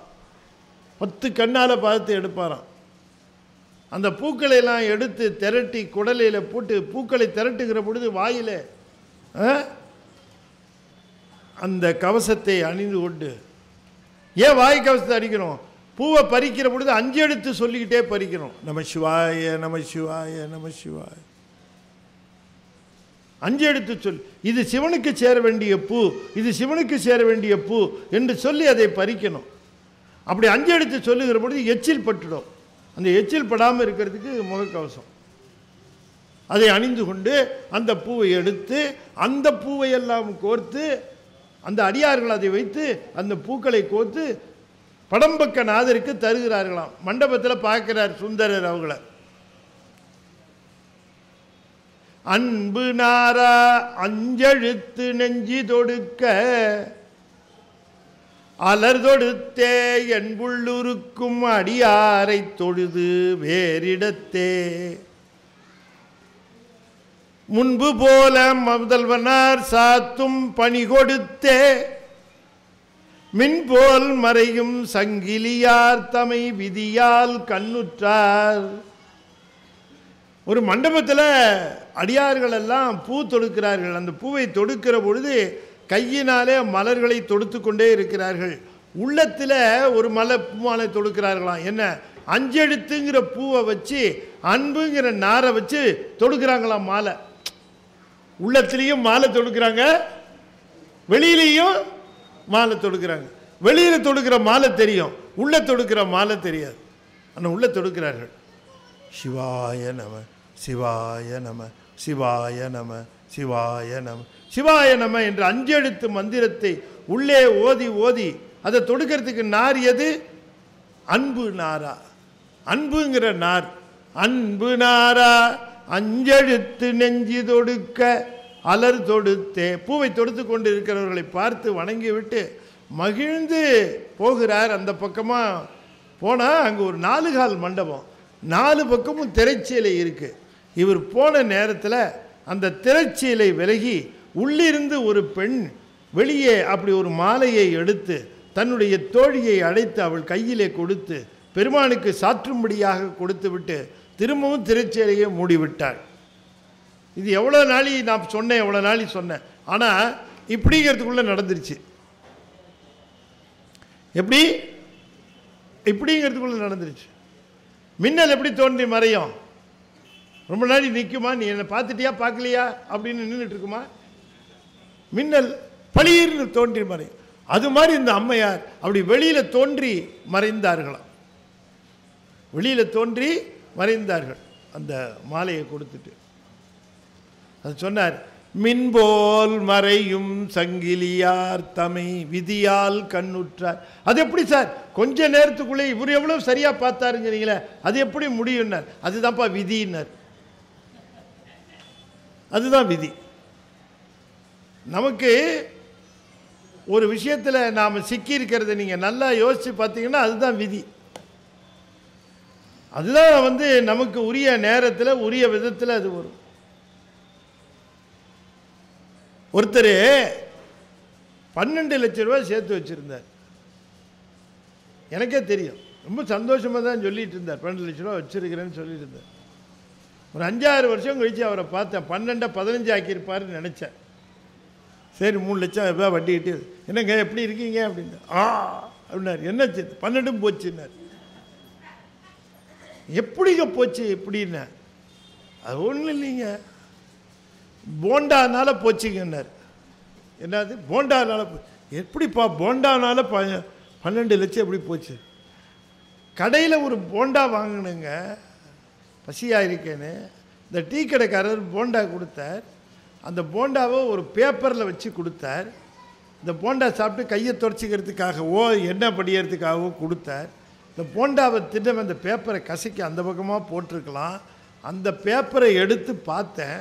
10 கண்ணால் பார்த்து எடுப்பாராம். அந்த பூக்களை எல்லாம் எடுத்து திரட்டி குடலையில் போட்டு பூக்களை திரட்டுகிற பொழுது வாயில் அந்த கவசத்தை அணிந்து கொண்டு, ஏன் வாய் கவசத்தை அடிக்கணும்? பூவை பறிக்கிற பொழுது 5 எழுத்து சொல்லிக்கிட்டே பறிக்கணும். நம சிவாய நம சிவாய நம சிவாய 5 எழுத்து சொல். இது சிவனுக்கு சேர வேண்டிய பூ, இது சிவனுக்கு சேர வேண்டிய பூ என்று சொல்லி அதை பறிக்கணும். அப்படி 5 எழுத்து சொல்லுகிற பொழுது எச்சில் பட்டுடும். அந்த எச்சில் படாமல் இருக்கிறதுக்கு முகக்கவசம் அதை அணிந்து கொண்டு அந்த பூவை எடுத்து அந்த பூவை எல்லாம் கோர்த்து அந்த அடியார்கள் அதை வைத்து அந்த பூக்களை கோர்த்து படம்பக்க நாதருக்கு தருகிறார்களாம். மண்டபத்தில் பார்க்கிறார் சுந்தரர் அவங்கள. அன்பு நாரா 5 எழுத்து நெஞ்சி தொடுக்க அலர் தொடுத்தே என்புள்ளுருக்கும் அடியாரை தொழுது வேறிடத்தே முன்பு போல முதல்வனார் சாத்தும் பணி கொடுத்தே மின்போல் மறையும் சங்கிலியார் தமை விதியால் கண்ணுற்றார். ஒரு மண்டபத்தில் அடியார்கள் எல்லாம் பூ தொடுக்கிறார்கள். அந்த பூவை தொடுக்கிற பொழுது கையினாலே மலர்களை தொடுத்து கொண்டே இருக்கிறார்கள். உள்ளத்தில் ஒரு பூமாலை தொடுக்கிறார்களாம். என்ன? 5 எழுத்துங்கிற பூவை வச்சு அன்புங்கிற நாரை வச்சு தொடுக்கிறாங்களாம் மாலை. உள்ளத்திலையும் மாலை தொடுக்கிறாங்க, வெளியிலையும் மாலை தொடுக்கிறாங்க. வெளியில் தொடுக்கிற மாலை தெரியும், உள்ள தொடுக்கிற மாலை தெரியாது. ஆனால் உள்ள தொடுக்கிறார்கள். சிவாய நம சிவாய நம சிவாய நம சிவாய நம சிவாய நம என்ற 5 எழுத்து மந்திரத்தை உள்ளே ஓதி ஓதி அதை தொடுக்கிறதுக்கு நார் எது? அன்பு நாரா. அன்புங்கிற நார். அன்பு நாரா 5 எழுத்து நெஞ்சி தொடுக்க அலர் தொடுத்தே. பூவை தொடுத்து கொண்டு இருக்கிறவர்களை பார்த்து வணங்கிவிட்டு மகிழ்ந்து போகிறார். அந்த பக்கமாக போனால் அங்கே ஒரு 4 கால் மண்டபம், 4 பக்கமும் திரைச்சீலை இருக்குது. இவர் போன நேரத்தில் அந்த திரைச்சீலை விலகி உள்ளிருந்து ஒரு பெண் வெளியே அப்படி ஒரு மாலையை எடுத்து தன்னுடைய தோழியை அழைத்து அவள் கையிலே கொடுத்து பெருமானுக்கு சாற்றும்படியாக கொடுத்து விட்டு திரும்பவும் திரைச்சீலையை மூடிவிட்டாள். இது எவ்வளோ நாளி நான் சொன்னேன், எவ்வளோ நாளி சொன்னேன். ஆனால் இப்படிங்கிறதுக்குள்ளே நடந்துருச்சு. எப்படி? இப்படிங்கிறதுக்குள்ளே நடந்துருச்சு. மின்னல் எப்படி தோன்றி மறையும்? ரொம்ப நாளி நிற்குமா? நீ என்னை பார்த்துட்டியா பார்க்கலையா அப்படின்னு நின்றுட்டு இருக்குமா? மின்னல் பளீர்னு தோன்றி மறையும். அது மாதிரி இந்த அம்மையார் அப்படி வெளியில் தோன்றி மறைந்தார்களாம். வெளியில் தோன்றி மறைந்தார்கள் அந்த மாலையை கொடுத்துட்டு. அது சொன்னார், மின்போல் மறையும் சங்கிலியார் தமை விதியால் கண்ணுற்றார். அது எப்படி சார் கொஞ்ச நேரத்துக்குள்ளே இவர் எவ்வளோ சரியாக பார்த்தாருங்கிறீங்களே, அது எப்படி முடியும்னார். அதுதான்ப்பா விதினார். அதுதான் விதி. நமக்கு ஒரு விஷயத்தில் நாம் சிக்கியிருக்கிறத நீங்கள் நல்லா யோசித்து பார்த்தீங்கன்னா அதுதான் விதி. அதுதான் நமக்கு உரிய நேரத்தில் உரிய விதத்தில் அது வரும். ஒருத்தர் 12 லட்சம் ரூபாய் சேர்த்து வச்சுருந்தார். எனக்கே தெரியும், ரொம்ப சந்தோஷமாக தான் சொல்லிட்டு இருந்தார். 12 லட்ச ரூபா வச்சுருக்கிறேன்னு சொல்லிட்டு இருந்தார். ஒரு 5-6 வருஷம் கழித்து அவரை பார்த்தேன். 12 15 ஆக்கியிருப்பாருன்னு நினச்சேன். சரி 3 லட்சம் ரூபாய் வட்டி கிட்டு, என்னங்க எப்படி இருக்கீங்க அப்படின்னு. அப்படின்னாரு. என்னாச்சு? 12 போச்சுன்னாரு. எப்படிங்க போச்சு எப்படின்னா, அது ஒன்றும் இல்லைங்க, போண்டானால போச்சுங்கன்னார். என்னது போண்டானால? எப்படிப்பா போண்டானால 12 லட்சம் எப்படி போச்சு? கடையில் ஒரு போண்டா வாங்கினுங்க, பசியாக இருக்கேன்னு. இந்த டீ கடைக்காரர் போண்டா கொடுத்தார். அந்த போண்டாவை ஒரு பேப்பரில் வச்சு கொடுத்தார். இந்த போண்டா சாப்பிட்டு கையை துடைச்சிக்கிறதுக்காகவோ என்ன படிக்கிறதுக்காகவோ கொடுத்தார். இந்த போண்டாவை திட்டம் அந்த பேப்பரை கசக்கி அந்த பக்கமாக போட்டிருக்கலாம். அந்த பேப்பரை எடுத்து பார்த்தேன்,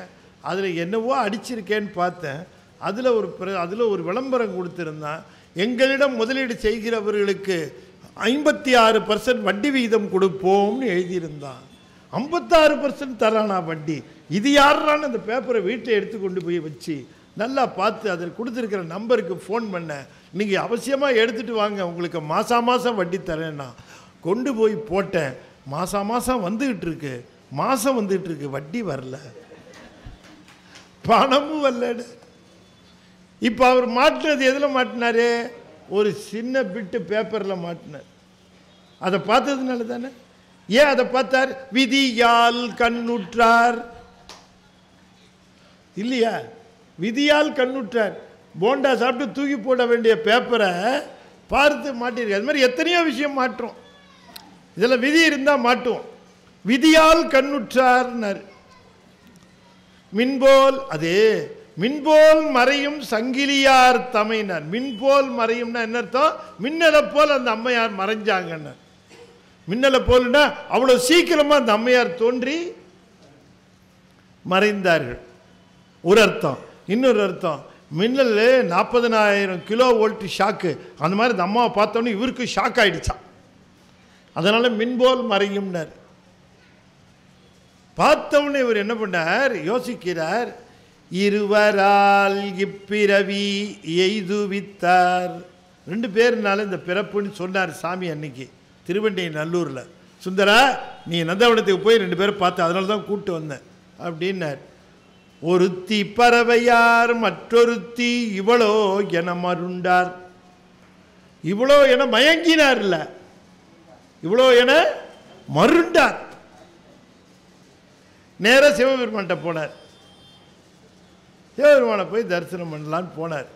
அதில் என்னவோ அடிச்சிருக்கேன்னு பார்த்தேன். அதில் ஒரு விளம்பரம் கொடுத்துருந்தான். எங்களிடம் முதலீடு செய்கிறவர்களுக்கு 56% வட்டி விகிதம் கொடுப்போம்னு எழுதியிருந்தான். 56% தரானா வட்டி? இது யாரான்னு அந்த பேப்பரை வீட்டில் எடுத்து கொண்டு போய் வச்சு நல்லா பார்த்து அதில் கொடுத்துருக்கிற நம்பருக்கு ஃபோன் பண்ணேன். நீங்கள் அவசியமாக எடுத்துகிட்டு வாங்க, உங்களுக்கு மாதம் வட்டி தரேன்னா. கொண்டு போய் போட்டேன். மாதம் வந்துக்கிட்டு இருக்கு, வட்டி வரல, பணமும் வரல. இப்போ அவர் மாட்டினது எதில் மாட்டினார்? ஒரு சின்ன பிட்டு பேப்பரில் மாட்டினார். அதை பார்த்ததுனால தானே. ஏன் அதை பார்த்தார்? விதியால் கண்ணுற்றார் இல்லையா? விதியால் கண்ணுற்றார். போண்டா சாப்பிட்டு தூக்கி போட வேண்டிய பேப்பரை பார்த்து மாட்டிருக்கு. அது மாதிரி எத்தனையோ விஷயம் மாற்றோம். இதில் விதி இருந்தால் மாட்டுவோம். விதியால் கண்ணுற்றார்னார். மின்போல், அது மின்போல் மறையும் சங்கிலியார் தமையினார். மின்போல் மறையும்னா என்ன அர்த்தம்? மின்னலை போல் அந்த அம்மையார் மறைஞ்சாங்கன்னு. மின்னலை போல்னா அவ்வளோ சீக்கிரமாக அந்த அம்மையார் தோன்றி மறைந்தார்கள், ஒரு அர்த்தம். இன்னொரு அர்த்தம், மின்னல் 40,000 கிலோவோல்ட் ஷாக்கு. அந்த மாதிரி அந்த அம்மாவை பார்த்தோன்னே இவருக்கு ஷாக் ஆகிடுச்சான். அதனால் மின்போல் மறையும்னார். பார்த்தவொன்னே இவர் என்ன பண்ணார்? யோசிக்கிறார். இருவரால் இப்பிறவி எய்துவித்தார். 2 பேர்னால இந்த பிறப்புன்னு சொன்னார் சாமி அன்னைக்கு திருவெண்டை நல்லூரில். சுந்தரா, நீ நந்தவனத்துக்கு போய் 2 பேரை பார்த்து, அதனால தான் கூப்பிட்டு வந்தேன் அப்படின்னார். ஒருத்தி பறவையார், மற்றொருத்தி இவளோ என மருண்டார். இவளோ என மயங்கினார், இல்லை இவளோ என மருண்டார். நேராக சிவபெருமான்கிட்ட போனார். சிவபெருமானை போய் தரிசனம் பண்ணலான்னு போனார்.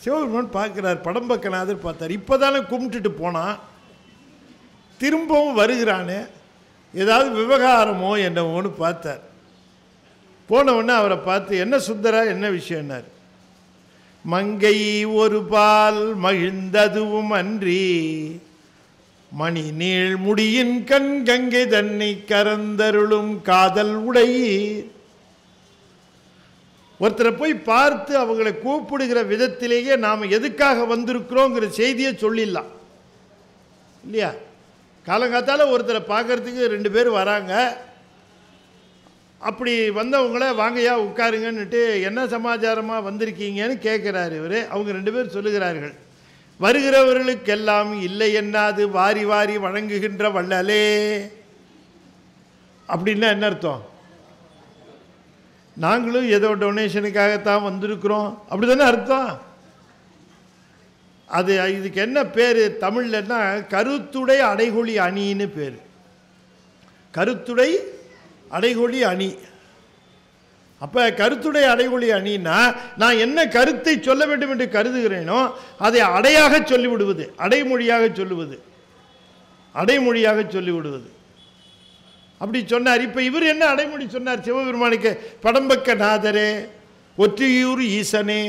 சிவபெருமான் பார்க்குறார், படம்பக்கநாதர் பார்த்தார். இப்போ தானே கும்பிட்டுட்டு போனான், திரும்பவும் வருகிறானே, ஏதாவது விவகாரமோ என்னவோன்னு பார்த்தார். போனவுடனே அவரை பார்த்து, என்ன சுந்தரா, என்ன விஷயம்னார். மங்கை ஒரு பால் மகிழ்ந்ததுவும் அன்றி மணி நீள் முடியின் கண் கங்கை தன்னை கரந்தருளும் காதல் உடை. ஒருத்தரை போய் பார்த்து அவங்களை கூப்பிடுகிற விதத்திலேயே நாம் எதுக்காக வந்திருக்கிறோங்கிற செய்தியை சொல்லிடலாம் இல்லையா? காலங்காத்தால் ஒருத்தரை பார்க்கறதுக்கு 2 பேர் வராங்க. அப்படி வந்தவங்கள வாங்கையா உட்காருங்கன்னுட்டு என்ன சமாச்சாரமாக வந்திருக்கீங்கன்னு கேட்குறாரு இவர். அவங்க 2 பேர் சொல்லுகிறார்கள், வருகிறவர்களுக்கெல்லாம் இல்லை என்னாது வாரி வாரி வழங்குகின்ற வள்ளலே. அப்படின்னா என்ன அர்த்தம்? நாங்களும் ஏதோ டொனேஷனுக்காகத்தான் வந்திருக்கிறோம், அப்படி தானே அர்த்தம். அது இதுக்கு என்ன பேர் தமிழ்லன்னா, கருத்துடை அடைகொழி அணின்னு பேர். கருத்துடை அடைகொழி அணி. அப்போ கருத்துடை அடைகொழி அணின்னா, நான் என்ன கருத்தை சொல்ல வேண்டும் என்று கருதுகிறேனோ அதை அடையாக சொல்லிவிடுவது, அடைமொழியாக சொல்லுவது, அடைமொழியாக சொல்லிவிடுவது. அப்படி சொன்னார். இப்போ இவர் என்ன அடைமொழி சொன்னார் சிவபெருமானுக்கு? படம்பக்க நாதரே, ஒற்றியூர் ஈசனே,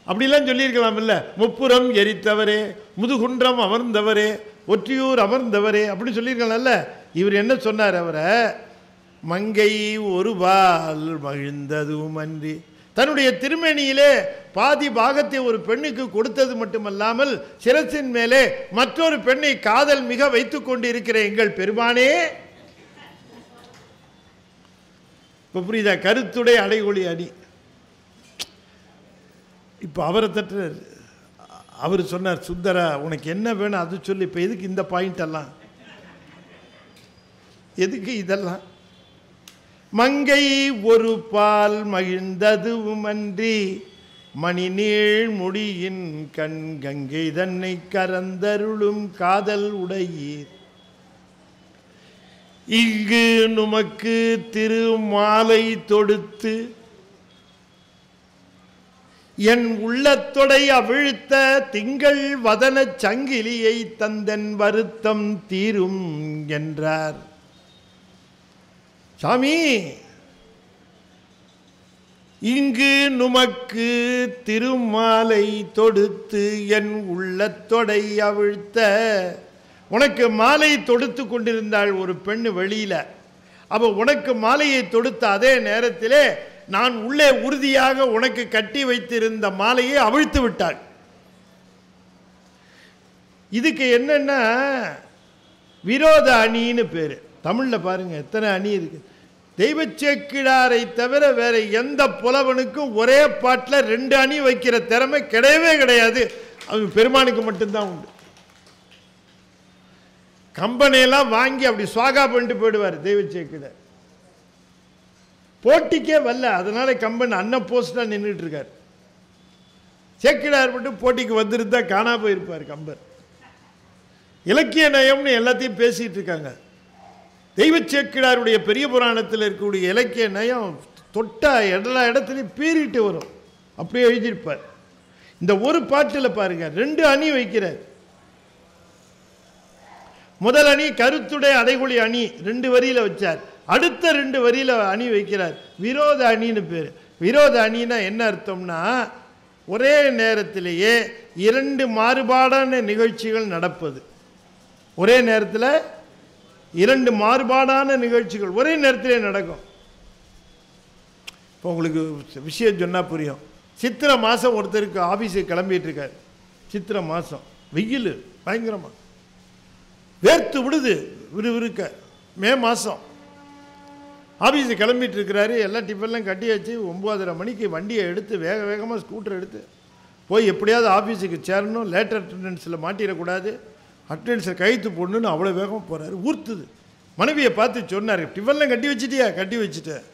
அப்படிலாம் சொல்லியிருக்கலாம் இல்லை? முப்புறம் எரித்தவரே, முதுகுன்றம் அமர்ந்தவரே, ஒற்றியூர் அமர்ந்தவரே, அப்படி சொல்லியிருக்கலாம்ல. இவர் என்ன சொன்னார்? அவரை மங்கை ஒரு பால் மகிழ்ந்ததும் அன்றி, தன்னுடைய திருமேனியிலே பாதி பாகத்தை ஒரு பெண்ணுக்கு கொடுத்தது மட்டுமல்லாமல் சிரசின் மேலே மற்றொரு பெண்ணை காதல் மிக வைத்துக் கொண்டு இருக்கிற எங்கள் பெருமானே. இப்போ புரியுதா? கருத்துடைய அடைகொழி அணி. இப்போ அவரை தட்டு அவர் சொன்னார், சுந்தரா உனக்கு என்ன வேணும் அது சொல்லி. இப்போ எதுக்கு இந்த பாயிண்ட் எல்லாம், எதுக்கு இதெல்லாம்? மங்கை ஒரு பால் மகிழ்ந்ததுவும் அன்றி மணிநீள் முடியின் கண் கங்கை தன்னை கரந்தருளும் காதல் உடையீர். இங்கு நுமக்கு திருமாலை தொடுத்து என் உள்ளத்தொடை அவிழ்த்த திங்கள் வதன சங்கிலியை தந்தன் வருத்தம் தீரும் என்றார். சாமி, இங்கு நுமக்கு திருமாலை தொடுத்து என் உள்ளத்தொடை அவிழ்த்த. உனக்கு மாலை தொடுத்து கொண்டிருந்தாள் ஒரு பெண் வெளியில. அப்போ உனக்கு மாலையை தொடுத்த அதே நேரத்திலே நான் உள்ளே உறுதியாக உனக்கு கட்டி வைத்திருந்த மாலையை அவிழ்த்து விட்டாள். இதுக்கு என்னன்னா விரோத அணின்னு பேரு. தமிழ்ல பாருங்க எத்தனை அணி இருக்கு. தெய்வச்சேக்கிழாரை தவிர வேற எந்த புலவனுக்கும் ஒரே பாட்டில் 2 அணி வைக்கிற திறமை கிடையவே கிடையாது. அவங்க பெருமானுக்கு மட்டும்தான் உண்டு. கம்பெனியெல்லாம் வாங்கி அப்படி சுவாகா பண்ணிட்டு போயிடுவார் தெய்வச்சேக்கிழார். போட்டிக்கே வரல, அதனால கம்பன் அன்ன போஸ்டா நின்றுட்டு இருக்கார். சேக்கிழார் மட்டும் போட்டிக்கு வந்திருந்தா காணா போயிருப்பார் கம்பர். இலக்கிய நயம்னு எல்லாத்தையும் பேசிட்டு இருக்காங்க. தெய்வச்சேக்கிழாருடைய பெரிய புராணத்தில் இருக்கக்கூடிய இலக்கிய நயம் தொட்டா எல்லா இடத்துலையும் பீறிட்டு வரும். அப்படியே எழுதியிருப்பார். இந்த ஒரு பாட்டில் பாருங்க 2 அணி வைக்கிறார். முதல் அணி கருத்துடைய அடைகுழி அணி 2 வரியில வச்சார். அடுத்த 2 வரியில அணி வைக்கிறார். விரோத அணின்னு பேர். விரோத அணின்னா என்ன அர்த்தம்னா ஒரே நேரத்திலேயே 2 மாறுபாடான நிகழ்ச்சிகள் நடப்பது. ஒரே நேரத்தில் 2 மாறுபாடான நிகழ்ச்சிகள் ஒரே நேரத்திலே நடக்கும். இப்போ உங்களுக்கு விஷயம் சொன்னா புரியும். சித்திரை மாதம் ஒருத்தருக்கு ஆஃபீஸுக்கு கிளம்பிட்டு இருக்காரு. சித்திரை மாதம் வெயில் பயங்கரமாக வேர்த்து விடுது விறுவிறுக்க. மே மாதம் ஆஃபீஸுக்கு கிளம்பிட்டு இருக்கிறாரு. எல்லாம் டிஃபன்லாம் கட்டி வச்சு 9:30 மணிக்கு வண்டியை எடுத்து வேக வேகமாக ஸ்கூட்டர் எடுத்து போய் எப்படியாவது ஆஃபீஸுக்கு சேரணும். லேட்டர் அட்டண்டன்ஸில் மாட்டிடக்கூடாது. அட்டண்டன்ஸை கைத்து போடணுன்னு அவ்வளோ வேகமாக போகிறாரு. ஊர்த்துது. மனைவியை பார்த்து சொன்னார், டிஃபன்லாம் கட்டி வச்சுட்டியா? கட்டி வச்சுட்டேன்.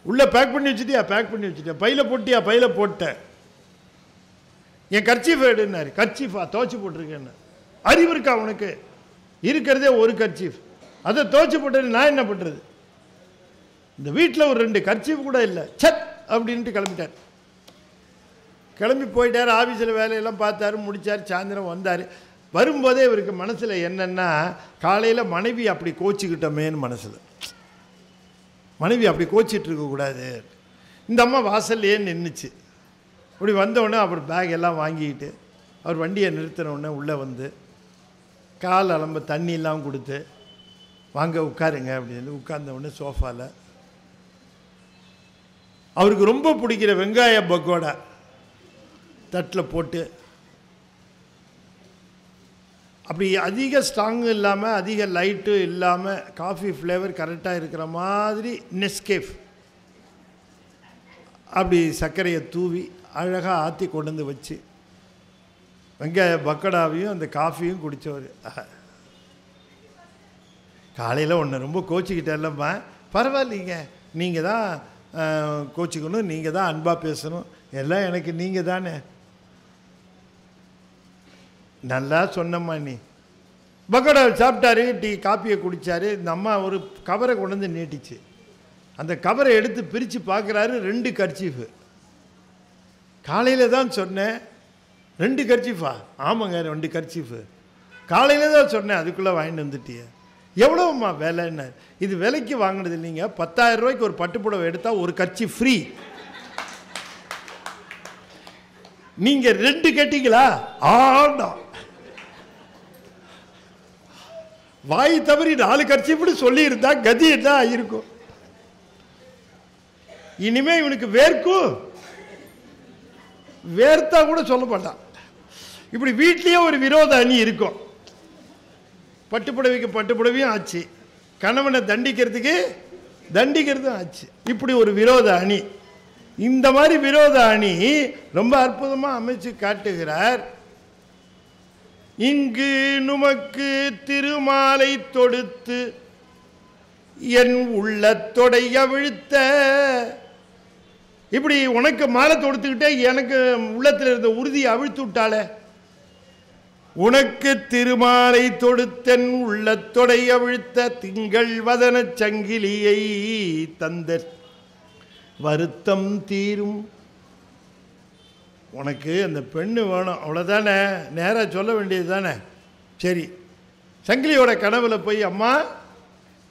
உள்ளே பேக் பண்ணி வச்சுட்டியா? பேக் பண்ணி வச்சுட்டேன். பையில போட்டியா? பையில போட்டேன். என் கர்ச்சீஃப் எடுனாரு. கர்ச்சீஃபா? துவச்சி போட்டிருக்கேன்னு. அறிவு இருக்கா உனக்கு? இருக்கிறதே ஒரு கர்ச்சீஃப், அதை துவச்சி போட்டது நான் என்ன பண்ணுறது? இந்த வீட்டில் ஒரு 2 கர்ச்சீஃப் கூட இல்லை. சட் அப்படின்ட்டு கிளம்பிட்டார். கிளம்பி போயிட்டார். ஆஃபீஸில் வேலையெல்லாம் பார்த்தாரு, முடித்தார். சாயந்தரம் வந்தார். வரும்போதே இவருக்கு மனசில் என்னென்னா காலையில் மனைவி அப்படி கோச்சிக்கிட்டோமேன்னு மனசில். மனைவி அப்படி கோச்சிட்டு இருக்கக்கூடாது. இந்த அம்மா வாசல்லையே நின்றுச்சு. இப்படி வந்தவுடனே அவர் பேக் எல்லாம் வாங்கிக்கிட்டு அவர் வண்டியை நிறுத்தினவுடனே உள்ளே வந்து கால் அலம்ப தண்ணியெல்லாம் கொடுத்து வாங்க உட்காருங்க அப்படின்னு உட்கார்ந்தவுடனே சோஃபாவில் அவருக்கு ரொம்ப பிடிக்கிற வெங்காய பக்கோடா தட்டில் போட்டு அப்படி அதிக ஸ்ட்ராங்கும் இல்லாமல் அதிக லைட்டும் இல்லாமல் காஃபி ஃப்ளேவர் கரெக்டாக இருக்கிற மாதிரி நெஸ்கேஃப் அப்படி சர்க்கரையை தூவி அழகாக ஆற்றி கொண்டு வந்து வச்சு வெங்காய பக்கோடாவையும் அந்த காஃபியும் குடித்தவர். காலையில் ஒன்று ரொம்ப கோச்சிக்கிட்டேன்லம்மா. பரவாயில்லைங்க, நீங்கள் தான் கோச்சிக்கணும், நீங்கள் தான் அன்பாக பேசணும், எல்லாம் எனக்கு நீங்கள் தானே. நல்லா சொன்னம்மா நீ. பக்கோடா சாப்பிட்டாரு, டீ காப்பியை குடித்தார். இந்த அம்மா ஒரு கவரை கொண்டு வந்து நீட்டிச்சு. அந்த கவரை எடுத்து பிரித்து பார்க்குறாரு. 2 கர்ச்சீஃபு. காலையில் தான் சொன்னேன். 2 கர்ச்சீஃபா? ஆமாங்க 2 கர்ச்சீஃபு. காலையில் தான் சொன்னேன், அதுக்குள்ளே வாங்கிட்டு வந்துட்டிய. எவ்வளோம்மா விலைன்னு? இது விலைக்கு வாங்கினது இல்லைங்க, 10,000 ரூபாய்க்கு ஒரு பட்டுப்புடவை எடுத்தால் ஒரு கர்ச்சீஃப் ஃப்ரீ. நீங்கள் 2 கேட்டீங்களா? ஆண்டா, வாய் தவறி 4 கர்ச்சீஃப்னு சொல்லியிருந்தா கதி என்ன ஆகிருக்கும்? இனிமே இவனுக்கு வேர்க்கும், வேர்த்தா கூட சொல்ல மாட்டான். இப்படி வீட்லேயே ஒரு விரோத அணி இருக்கும். பட்டுப்புடவைக்கு பட்டுப்புடவையும் ஆச்சு, கணவனை தண்டிக்கிறதும் ஆச்சு. இப்படி ஒரு விரோத அணி. இந்த மாதிரி விரோத அணி ரொம்ப அற்புதமாக அமைச்சு காட்டுகிறார். இங்கு நுமக்கு திருமாலை தொடுத்து என் உள்ளத்தொடை அவிழ்த்த. இப்படி உனக்கு மாலை தொடுத்துக்கிட்டே எனக்கு உள்ளத்தில் இருந்த உறுதியை அவிழ்த்து விட்டாளே. உனக்கு திருமாலை தொடுத்தன் உள்ளத்தொடை அவிழ்த்த திங்கள் வதன சங்கிலியை தந்த வருத்தம் தீரும். உனக்கு அந்த பெண்ணு வேணும், அவ்வளோதானே, நேராக சொல்ல வேண்டியது தானே. சரி, சங்கிலியோட கனவுல போய், அம்மா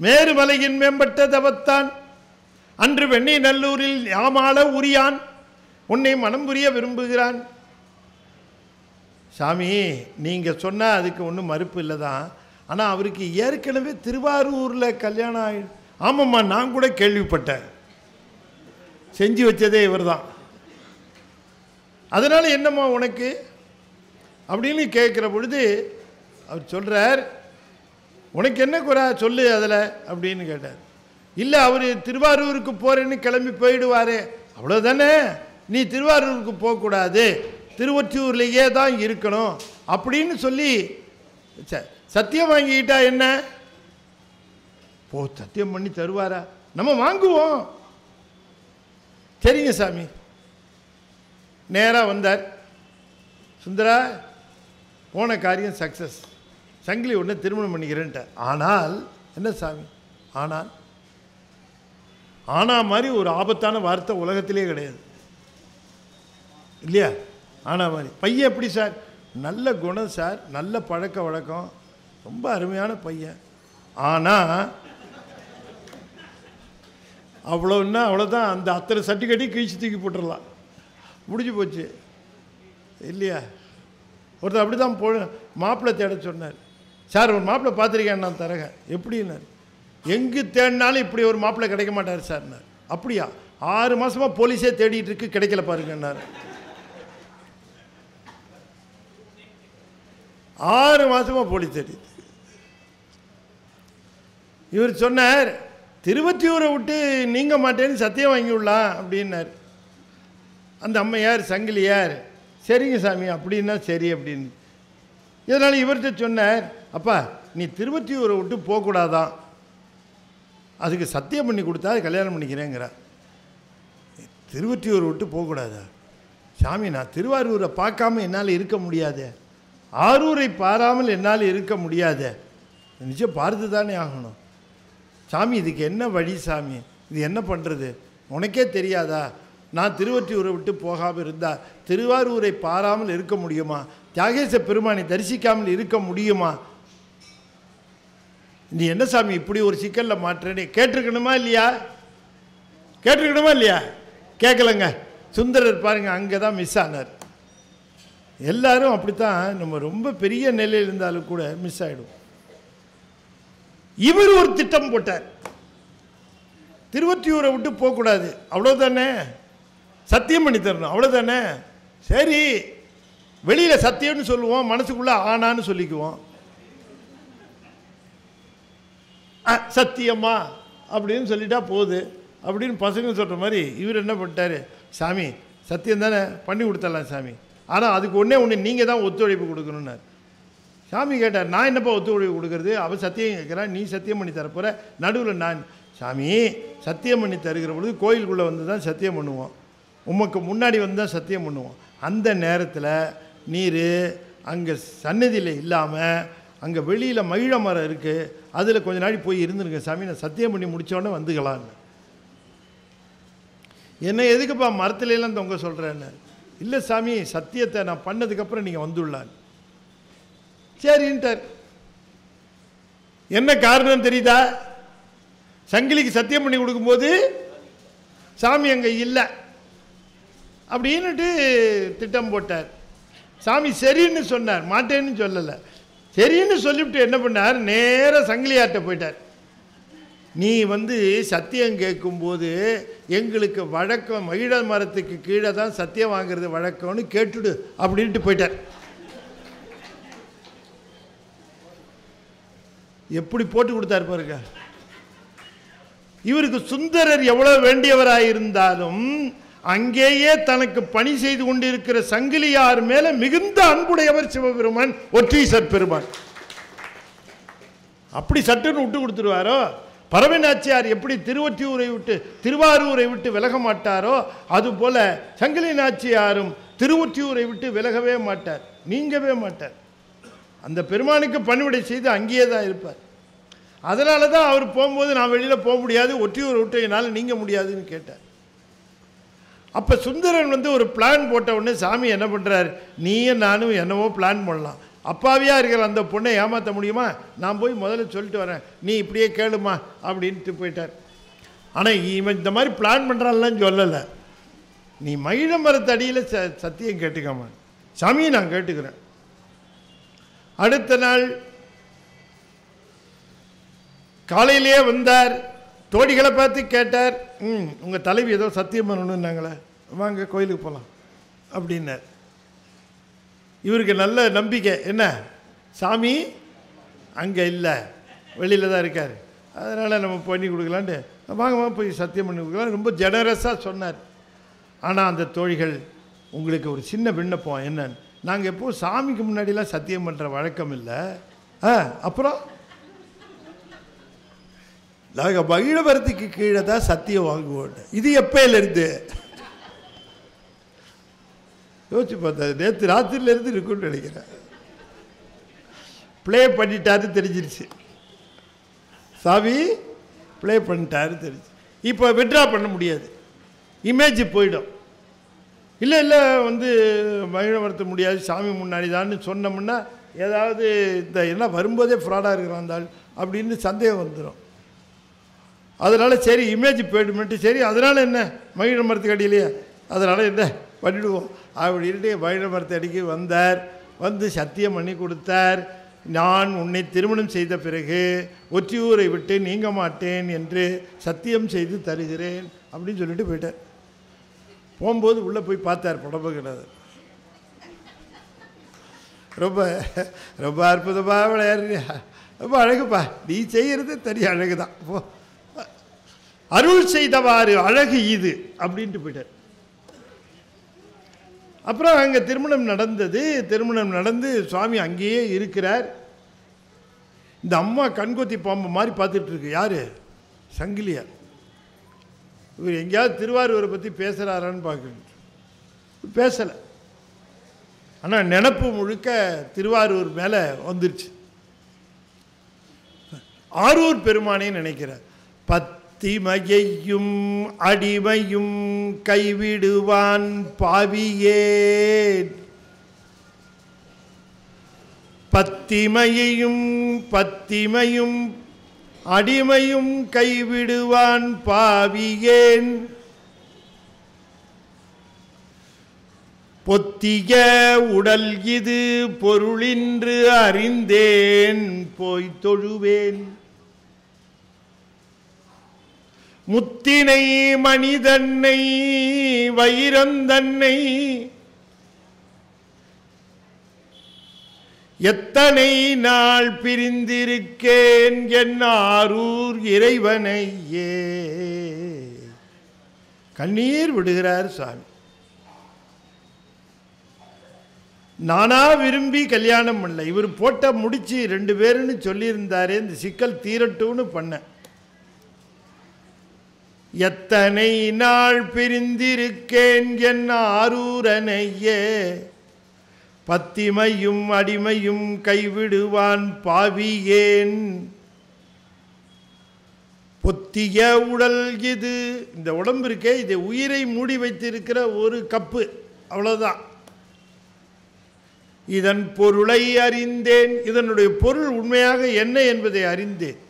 மேருமலையின் மேம்பட்ட தவத்தான் அன்று வெண்ணி நல்லூரில் யாமாள உரியான் உன்னை மனம் புரிய விரும்புகிறான். சாமி, நீங்கள் சொன்னால் அதுக்கு ஒன்றும் மறுப்பு இல்லை தான். ஆனால் அவருக்கு ஏற்கனவே திருவாரூரில் கல்யாணம் ஆகிடும். ஆமாம்மா, நான் கூட கேள்விப்பட்டேன். செஞ்சு வச்சதே இவர் தான். அதனால் என்னம்மா உனக்கு அப்படின்னு கேட்குற பொழுது அவர் சொல்கிறார், உனக்கு என்ன குறை சொல்லு அதில் அப்படின்னு கேட்டார். இல்லை, அவர் திருவாரூருக்கு போகிறேன்னு கிளம்பி போயிடுவார், அவ்வளோதானே. நீ திருவாரூருக்கு போகக்கூடாது, திருவொற்றியூர்லேயே தான் இருக்கணும் அப்படின்னு சொல்லி சத்தியம் வாங்கிக்கிட்டா என்ன? சத்தியம் பண்ணி தருவாரா? நம்ம வாங்குவோம். சரிங்க சாமி. நேராக வந்தார். சுந்தரா, போன காரியம் சக்ஸஸ், சங்கிலி உடனே திருமணம் பண்ணிக்கிறேன்ட்டார். ஆனால் என்ன சாமி, ஆனா மாதிரி ஒரு ஆபத்தான வார்த்தை உலகத்திலே கிடையாது இல்லையா? ஆனா மாதிரி. பையன் எப்படி சார்? நல்ல குணம் சார், நல்ல பழக்க வழக்கம், ரொம்ப அருமையான பையன். ஆனால் அவ்வளோன்னா அவ்வளோதான், அந்த அத்தனை சட்டி கட்டி கிழிச்சு தூக்கி போட்டுடலாம், முடிஞ்சு போச்சு இல்லையா? ஒருத்தர் அப்படி தான் மாப்பிள்ளை தேட சொன்னார். சார், ஒரு மாப்பிள்ளை பார்த்துருக்கேன், நான் தரேன். எப்படின்னார்? எங்கே தேடினாலும் இப்படி ஒரு மாப்பிள்ளை கிடைக்க மாட்டார் சார்னார். அப்படியா? 6 மாதமாக போலீஸே தேடிட்டு இருக்கு, கிடைக்கல பாருங்கன்னார். 6 மாதமாக போலீஸ் தேடிட்டு. இவர் சொன்னார், திருவொற்றியூரை விட்டு நீங்க மாட்டேன்னு சத்தியம் வாங்கி விடலாம் அப்படின்னார். அந்த அம்மையார் சங்கிலியார், சரிங்க சாமி அப்படின்னா சரி அப்படின்னு. இதனால் இவர்கிட்ட சொன்னார், அப்பா நீ திருவொற்றியூரை விட்டு போகக்கூடாதான், அதுக்கு சத்தியம் பண்ணி கொடுத்தா கல்யாணம் பண்ணிக்கிறேங்கிறார். திருவொற்றியூரை விட்டு போகக்கூடாதா? சாமி, நான் திருவாரூரை பார்க்காம என்னால் இருக்க முடியாது, ஆரூரை பாராமல் என்னால் இருக்க முடியாது, நிச்சயம் பார்த்து தானே ஆகணும். சாமி, இதுக்கு என்ன வழி சாமி? இது என்ன பண்ணுறது? உனக்கே தெரியாதா? நான் திருவொற்றியூரை விட்டு போகாமல் இருந்தால் திருவாரூரை பாராமல் இருக்க முடியுமா? தியாகேச பெருமானை தரிசிக்காமல் இருக்க முடியுமா? நீ என்ன சாமி இப்படி ஒரு சிக்கலில் மாற்றேன்னு கேட்டிருக்கணுமா இல்லையா? கேட்டிருக்கணுமா இல்லையா? கேட்கலங்க. சுந்தரர் பாருங்க, அங்கே தான் மிஸ் ஆனார். எல்லாரும் அப்படித்தான், நம்ம ரொம்ப பெரிய நிலையில் இருந்தாலும் கூட மிஸ் ஆகிடும். இவர் ஒரு திட்டம் போட்டார், திருவொற்றியூரை விட்டு போகக்கூடாது, அவ்வளோதானே, சத்தியம் பண்ணி தரணும், அவ்வளோதானே. சரி, வெளியில் சத்தியம்னு சொல்லுவோம், மனசுக்குள்ளே ஆனான்னு சொல்லிக்குவோம். சத்தியமா அப்படின்னு சொல்லிட்டா போகுது அப்படின்னு பசங்க சொல்கிற மாதிரி இவர் என்ன பண்ணிட்டார், சாமி சத்தியம் தானே பண்ணி கொடுத்துடலாம் சாமி, ஆனால் அதுக்கு ஒன்று நீங்கள் தான் ஒத்துழைப்பு கொடுக்கணுன்னார். சாமி கேட்டார், நான் என்னப்பா ஒத்துழைப்பு கொடுக்கறது? அவள் சத்தியம் கேட்குறான், நீ சத்தியம் பண்ணி தரப்போகிற, நடுவில் நான். சாமி, சத்தியம் பண்ணி தருகிற பொழுது கோயிலுக்குள்ளே வந்து தான் சத்தியம் பண்ணுவோம், உமக்கு முன்னாடி வந்து தான் சத்தியம் பண்ணுவோம். அந்த நேரத்தில் நீர் அங்கே சன்னதியில் இல்லாமல் அங்கே வெளியில் மகிழ மரம் இருக்குது, அதில் கொஞ்ச நாள் போய் இருந்துருங்க சாமி, நான் சத்தியம் பண்ணி முடித்தோடனே வந்துக்கலான்னு. என்ன எதுக்குப்பா மரத்துலலாம் தொங்க சொல்கிறேன்னு? இல்லை சாமி, சத்தியத்தை நான் பண்ணதுக்கப்புறம் நீங்கள் வந்துள்ளான். சரின்ட்டார். என்ன காரணம் தெரியுதா? சங்கிலிக்கு சத்தியம் பண்ணி கொடுக்கும்போது சாமி அங்கே இல்லை அப்படின்னுட்டு திட்டம் போட்டார். சாமி சரின்னு சொன்னார், மாட்டேன்னு சொல்லலை. சரின்னு சொல்லிவிட்டு என்ன பண்ணார், நேராக சங்கிலியார்ட்ட போயிட்டார். நீ வந்து சத்தியம் கேட்கும்போது எங்களுக்கு வழக்கம் மகிழ மரத்துக்கு கீழே தான் சத்தியம் வாங்கிறது வழக்கம்னு கேட்டுடு அப்படின்ட்டு போயிட்டார். எப்படி போட்டு கொடுத்தார் பாருங்க. இவருக்கு சுந்தரர் எவ்வளவு வேண்டியவராயிருந்தாலும் அங்கேயே தனக்கு பணி செய்து கொண்டிருக்கிற சங்கிலியார் மேல மிகுந்த அன்புடையவர் சிவபெருமான், ஒற்றீசர் பெருமான். அப்படி சட்டுன்னு விட்டு கொடுத்துருவாரோ? பறவை நாச்சியார் எப்படி திருவாரூரை விட்டு விலக மாட்டாரோ அதுபோல சங்கிலி நாச்சியாரும் திருவொற்றியூரை விட்டு விலகவே மாட்டார், நீங்கவே மாட்டார். அந்த பெருமானுக்கு பணிவிடை செய்து அங்கேயே தான் இருப்பார். அதனால தான் அவர் போகும்போது நான் வெளியில் போக முடியாது, ஒற்றியூரை விட்டு என்னால் நீங்க முடியாதுன்னு கேட்டார். அப்போ சுந்தரன் ஒரு பிளான் போட்ட உடனே சாமி என்ன பண்ணுறார், நீயும் நானும் என்னவோ பிளான் பண்ணலாம், அப்பாவியாக இருக்கிற அந்த பொண்ணை ஏமாற்ற முடியுமா, நான் போய் முதல்ல சொல்லிட்டு வரேன், நீ இப்படியே கேளுமா அப்படின்ட்டு போயிட்டார். ஆனால் இவன் இந்த மாதிரி பிளான் பண்ணுறான்லாம் சொல்லலை, நீ மயில மரத்தடியில் சத்தியம் கேட்டுக்காம, சாமியை நான் கேட்டுக்கிறேன். அடுத்த நாள் காலையிலேயே வந்தார், தோடிகளை பார்த்து கேட்டார், உங்கள் தலைவி ஏதோ சத்தியம் பண்ணணுன்னாங்களே, வாங்க கோயிலுக்கு போகலாம் அப்படின்னார். இவருக்கு நல்ல நம்பிக்கை, என்ன சாமி அங்கே இல்லை, வெளியில் தான் இருக்கார், அதனால் நம்ம பண்ணி கொடுக்கலான்ட்டு வாங்க போய் சத்தியம் பண்ணி கொடுக்கலாம் ரொம்ப ஜெனரஸாக சொன்னார். ஆனால் அந்த தோழிகள், உங்களுக்கு ஒரு சின்ன விண்ணப்பம் என்னன்னு, நாங்கள் எப்போது சாமிக்கு முன்னாடிலாம் சத்தியம் பண்ணுற வழக்கம் இல்லை, அப்புறம் நாங்கள் மகிழவரத்துக்கு கீழே தான் சத்தியம் வாங்குவோம், இது எப்பயிலிருந்து யோசிச்சு பார்த்தா நேற்று ராத்திரிலேருந்து இருக்குன்னு நினைக்கிறேன். ப்ளே பண்ணிட்டாரு தெரிஞ்சிருச்சு, சாமி ப்ளே பண்ணிட்டாரு தெரிஞ்சு. இப்போ விட்ரா பண்ண முடியாது, இமேஜ் போயிடும். இல்லை மகிழவரத்த முடியாது, சாமி முன்னாடி தான் சொன்னோம்னா ஏதாவது இந்த என்ன வரும்போதே ஃப்ராடாக இருக்கிறாந்தாள் அப்படின்னு சந்தேகம் வந்துடும். அதனால் சரி இமேஜ் போய்டுமெண்ட்டு, சரி அதனால் என்ன மகிழ மரத்துக்கு அடியிலையே, அதனால் என்ன பண்ணிவிடுவோம் அப்படின்ட்டு மகிழ மரத்து அடிக்கு வந்தார். வந்து சத்தியம் பண்ணி கொடுத்தார், நான் உன்னை திருமணம் செய்த பிறகு ஒற்றியூரை விட்டு நீங்க மாட்டேன் என்று சத்தியம் செய்து தருகிறேன் அப்படின்னு சொல்லிட்டு போயிட்டார். போகும்போது உள்ளே போய் பார்த்தார், புடவை கிடையாது. ரொம்ப ரொம்ப அற்புதமாக விளையாடுறியா, ரொம்ப அழகுப்பா, நீ செய்கிறது தனி அழகு தான், போ அருள் செய்தவாறு அழகு இது அப்படின்ட்டு போயிட்டார். அப்புறம் அங்கே திருமணம் நடந்தது. திருமணம் நடந்து சுவாமி அங்கேயே இருக்கிறார். இந்த அம்மா கண்கொத்தி பாம்பு மாதிரி பார்த்துட்டு இருக்கு. யார்? சங்கிலியார். இவர் எங்கேயாவது திருவாரூரை பற்றி பேசுகிறாரான்னு பார்க்கணும், பேசலை. ஆனால் நினப்பு முழுக்க திருவாரூர் மேலே வந்துருச்சு. ஆரூர் பெருமானே நினைக்கிறார், பத்திமையையும் அடிமையும் கைவிடுவான் பாவியே, பத்திமையும் அடிமையும் கைவிடுவான் பாவியேன், பொத்திய உடல் இது பொருளின்று அறிந்தேன் போய் தொழுவேன், முத்தினை மனிதன்னை வைரந்தன்னை எத்தனை நாள் பிரிந்திருக்கேன் என் ஆரூர் இறைவனையே. கண்ணீர் விடுகிறார் சுவாமி. நானா விரும்பி கல்யாணம் பண்ணல, இவர் போட்ட முடிச்சு 2 பேருன்னு சொல்லியிருந்தாரே, இந்த சிக்கல் தீரட்டும்னு பண்ண. எத்தனை நாள் பிரிந்திருக்கேன் என் ஆரூரனையே, பத்திமையும் அடிமையும் கைவிடுவான் பாவியேன், பொத்திய உடல் இது. இந்த உடம்பு இருக்கே, இதை உயிரை மூடி வைத்திருக்கிற ஒரு கப்பு, அவ்வளோதான். இதன் பொருளை அறிந்தேன், இதனுடைய பொருள் உண்மையாக என்ன என்பதை அறிந்தேன்.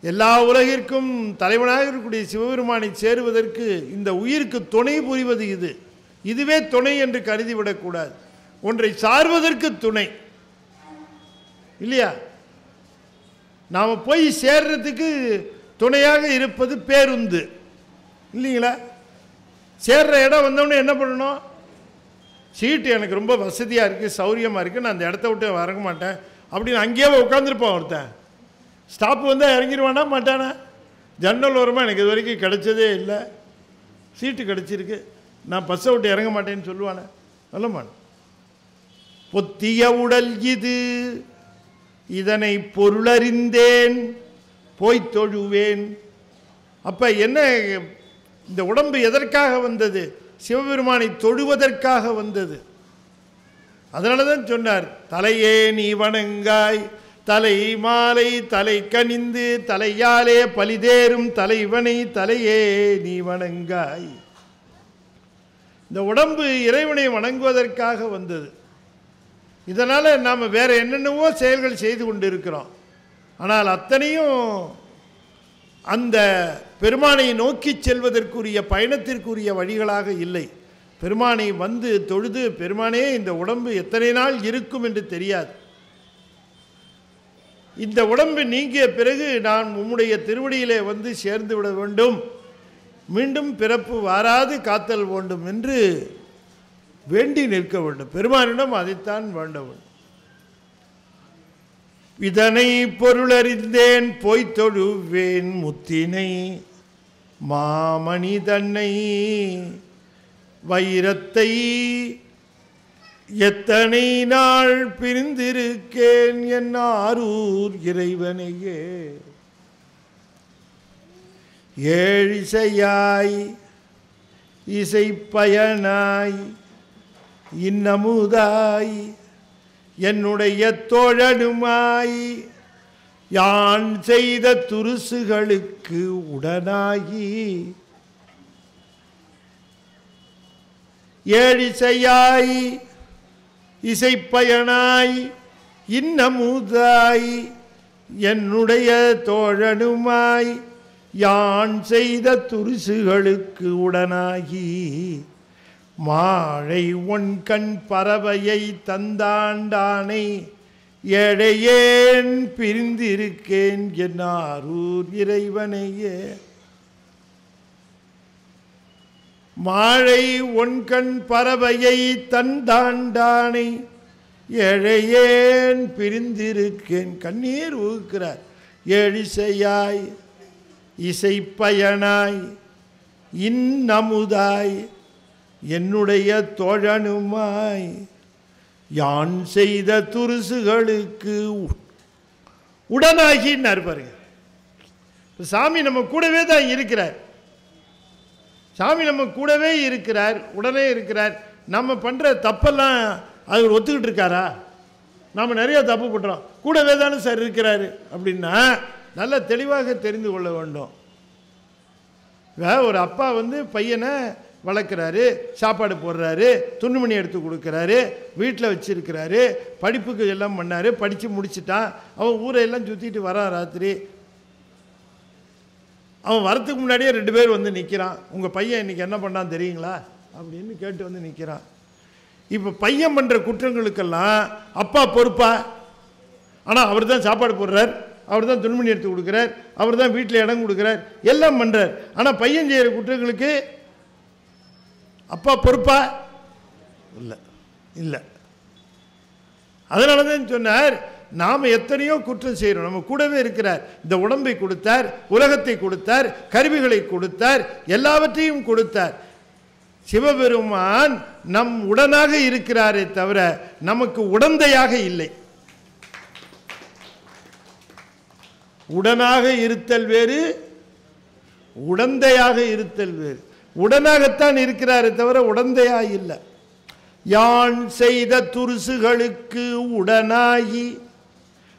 எல்லா உலகிற்கும் தலைவனாக இருக்கக்கூடிய சிவபெருமானை சேருவதற்கு இந்த உயிருக்கு துணை புரிவது இது. இதுவே துணை என்று கருதிவிடக்கூடாது, ஒன்றை சார்வதற்கு துணை இல்லையா. நாம் போய் சேர்றதுக்கு துணையாக இருப்பது பேருந்து இல்லைங்களா. சேர்ற இடம் வந்தோடனே என்ன பண்ணணும், சீட்டு எனக்கு ரொம்ப வசதியாக இருக்குது, சௌரியமாக இருக்குது, நான் அந்த இடத்த விட்டு வரங்க மாட்டேன் அப்படின்னு அங்கேயே உட்காந்துருப்பான் ஒருத்தன். ஸ்டாப்பு வந்தால் இறங்கிடுவானா மாட்டானா. ஜன்னல் ஓரமாக எனக்கு இது வரைக்கும் கிடைச்சதே இல்லை, சீட்டு கிடச்சிருக்கு, நான் பஸ்ஸை விட்டு இறங்க மாட்டேன்னு சொல்லுவானே, சொல்லமான். பொத்திய உடல் இது, இதனை பொருளறிந்தேன் போய் தொழுவேன். அப்போ என்ன, இந்த உடம்பு எதற்காக வந்தது? சிவபெருமானை தொழுவதற்காக வந்தது. அதனால தான் சொன்னார், தலையே நீ வணங்காய், தலை மாலை தலை கனிந்து தலையாலே பலிதேறும் தலைவனை தலையே நீ வணங்காய். இந்த உடம்பு இறைவனை வணங்குவதற்காக வந்தது. இதனால் நாம் வேறு என்னென்னவோ செயல்கள் செய்து கொண்டு இருக்கிறோம். ஆனால் அத்தனையும் அந்த பெருமானை நோக்கி செல்வதற்குரிய பயணத்திற்குரிய வழிகளாக இல்லை. பெருமானை வந்து தொழுது, பெருமானே இந்த உடம்பு எத்தனை நாள் இருக்கும் என்று தெரியாது, இந்த உடம்பு நீங்கிய பிறகு நான் உம்முடைய திருவடியிலே வந்து சேர்ந்து விட வேண்டும், மீண்டும் பிறப்பு வாராது காத்தல் வேண்டும் என்று வேண்டி நிற்க வேண்டும். பெருமானிடம் அதைத்தான் வேண்டும். இதனை பொருளறிந்தேன் போய் தொழுவேன் முத்தினை மாமணி தன்னை வைரத்தை எத்தனை நாள் பிரிந்திருக்கேன் என் ஆரூர் இறைவனையே. ஏழிசையாய் இசைப்பயனாய் இன்னமுதாய் என்னுடைய தோழனுமாய் யான் செய்த துருசுகளுக்கு உடனாகி. ஏழிசையாய் இசைப்பயனாய் இன்னமுதாய் என்னுடைய தோழனுமாய் யான் செய்த துருசுகளுக்கு உடனாகி. மாழை ஒன் கண் பறவையை தந்தாண்டானை ஏழையேன் பிரிந்திருக்கேன் என் ஆரூர் இறைவனையே. மாழை ஒன்கண் பறவையை தந்தாண்டானை ஏழையேன் பிரிந்திருக்கேன். கண்ணீர் ஊக்குறார். ஏழிசையாய் இசைப்பயனாய் இன்னமுதாய் என்னுடைய தோழனுமாய் யான் செய்த துருசுகளுக்கு உடனாகினார். பாருங்க, சாமி நம்ம கூடவே தான் இருக்கிறார். சாமி நம்ம கூடவே இருக்கிறார், உடனே இருக்கிறார். நம்ம பண்ணுற தப்பெல்லாம் அவர் ஒத்துக்கிட்டு இருக்காரா? நாம் நிறைய தப்பு பண்ணுறோம், கூடவே தானே சார் இருக்கிறாரு அப்படின்னா நல்லா தெளிவாக தெரிந்து கொள்ள வேண்டும். ஒரு அப்பா வந்து பையனை வளர்க்குறாரு, சாப்பாடு போடுறாரு, துணிமணி எடுத்து கொடுக்குறாரு, வீட்டில் வச்சுருக்கிறாரு, படிப்புக்கு எல்லாம் பண்ணார், படித்து முடிச்சுட்டான். அவன் ஊரையெல்லாம் சுற்றிட்டு வரான். ராத்திரி அவன் வரத்துக்கு முன்னாடியே 2 பேர் வந்து நிற்கிறான். உங்கள் பையன் இன்றைக்கி என்ன பண்ணான்னு தெரியுங்களா அப்படின்னு கேட்டு வந்து நிற்கிறான். இப்போ பையன் பண்ணுற குற்றங்களுக்கெல்லாம் அப்பா பொறுப்பா? ஆனால் அவர் தான் சாப்பாடு போடுறார், அவர் தான் துணிமணி எடுத்து கொடுக்குறார், அவர் தான் வீட்டில் இடம் கொடுக்குறார், எல்லாம் பண்ணுறார். ஆனால் பையன் செய்கிற குற்றங்களுக்கு அப்பா பொறுப்பா? இல்லை இல்லை. அதனால தான் சொன்னார், நாம் எத்தனையோ குற்றம் செய்கிறோம், நம்ம கூடவே இருக்கிறார். இந்த உடம்பை கொடுத்தார், உலகத்தை கொடுத்தார், கருவிகளை கொடுத்தார், எல்லாவற்றையும் கொடுத்தார். சிவபெருமான் நம் உடனாக இருக்கிறாரே தவிர நமக்கு உடந்தையாக இல்லை. உடனாக இருத்தல் வேறு, உடந்தையாக இருத்தல் வேறு. உடனாகத்தான் இருக்கிறாரே தவிர உடந்தையாக இல்லை. யான் செய்த துருசுகளுக்கு உடனாகி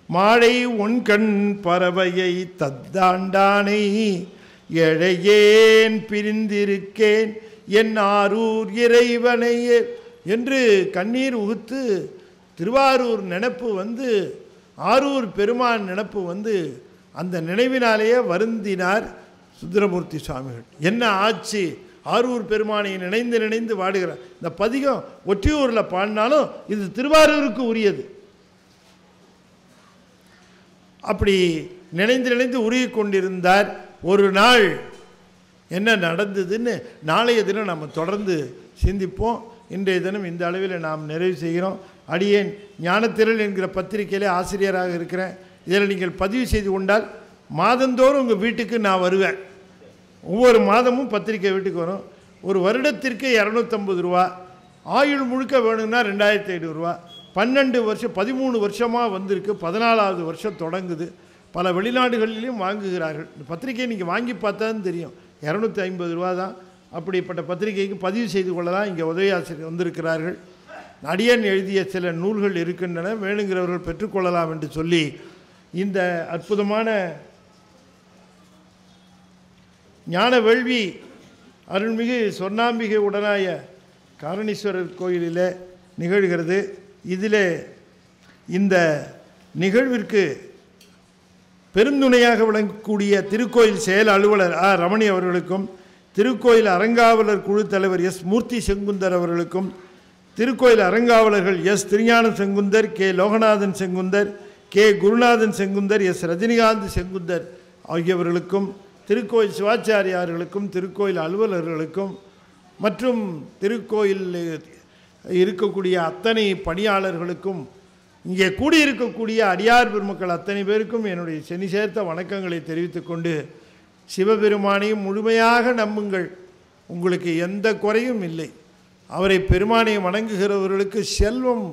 மாழை ஒன்கண் பறவையை தத்தாண்டானை ஏழையேன் பிரிந்திருக்கேன் என் ஆரூர் இறைவனையே என்று கண்ணீர் உகுத்து திருவாரூர் நினப்பு வந்து, ஆரூர் பெருமான் நினப்பு வந்து அந்த நினைவினாலேயே வருந்தினார் சுந்தரமூர்த்தி சுவாமிகள். என்ன ஆச்சு, ஆரூர் பெருமானை நினைந்து நினைந்து வாடுகிறார். இந்த பதிகம் ஒற்றியூரில் பாடினாலும் இது திருவாரூருக்கு உரியது. அப்படி நினைந்து நினைந்து உருகி கொண்டிருந்தார். ஒரு நாள் என்ன நடந்ததுன்னு நாளைய தினம் நம்ம தொடர்ந்து சிந்திப்போம். இன்றைய தினம் இந்த அளவில் நாம் நிறைவு செய்கிறோம். அடியேன் ஞானத்திரள் என்கிற பத்திரிகையிலே ஆசிரியராக இருக்கிறேன். இதில் நீங்கள் பதிவு செய்து கொண்டால் மாதந்தோறும் உங்கள் வீட்டுக்கு நான் வருவேன். ஒவ்வொரு மாதமும் பத்திரிக்கை வீட்டுக்கு வரும். ஒரு வருடத்திற்கு 250 ரூபா, ஆயுள் முழுக்க வேணும்னா 2500 ரூபா. 12 வருஷம் 13 வருஷமாக வந்திருக்கு, 14வது வருஷம் தொடங்குது. பல வெளிநாடுகளிலும் வாங்குகிறார்கள். இந்த பத்திரிகையை நீங்கள் வாங்கி பார்த்தான்னு தெரியும், 250 ரூபா தான். அப்படிப்பட்ட பத்திரிகைக்கு பதிவு செய்து கொள்ளலாம். இங்கே உதவி ஆசிரியர் வந்திருக்கிறார்கள். அடியன் எழுதிய சில நூல்கள் இருக்கின்றன, வேணுங்கிறவர்கள் பெற்றுக்கொள்ளலாம் என்று சொல்லி இந்த அற்புதமான ஞான வேள்வி அருள்மிகு சொர்ணாம்பிகை உடனாய காரணீஸ்வரர் கோயிலில் நிகழ்கிறது. இதில் இந்த நிகழ்விற்கு பெருந்துணையாக விளங்கக்கூடிய திருக்கோயில் செயல் அலுவலர் ரமணி அவர்களுக்கும், திருக்கோயில் அறங்காவலர் குழு தலைவர் எஸ் மூர்த்தி செங்குந்தர் அவர்களுக்கும், திருக்கோயில் அறங்காவலர்கள் எஸ் திருஞான செங்குந்தர், கே லோகநாதன் செங்குந்தர், கே குருநாதன் செங்குந்தர், எஸ் ரஜினிகாந்த் செங்குந்தர் ஆகியவர்களுக்கும், திருக்கோயில் சிவாச்சாரியார்களுக்கும், திருக்கோயில் அலுவலர்களுக்கும் மற்றும் திருக்கோயில் இருக்கக்கூடிய அத்தனை பணியாளர்களுக்கும், இங்கே கூடியிருக்கக்கூடிய அடியார் பெருமக்கள் அத்தனை பேருக்கும் என்னுடைய செனி சேர்த்த வணக்கங்களை தெரிவித்துக்கொண்டு, சிவபெருமானையும் முழுமையாக நம்புங்கள், உங்களுக்கு எந்த குறையும் இல்லை. அவரை பெருமானை வணங்குகிறவர்களுக்கு செல்வம்,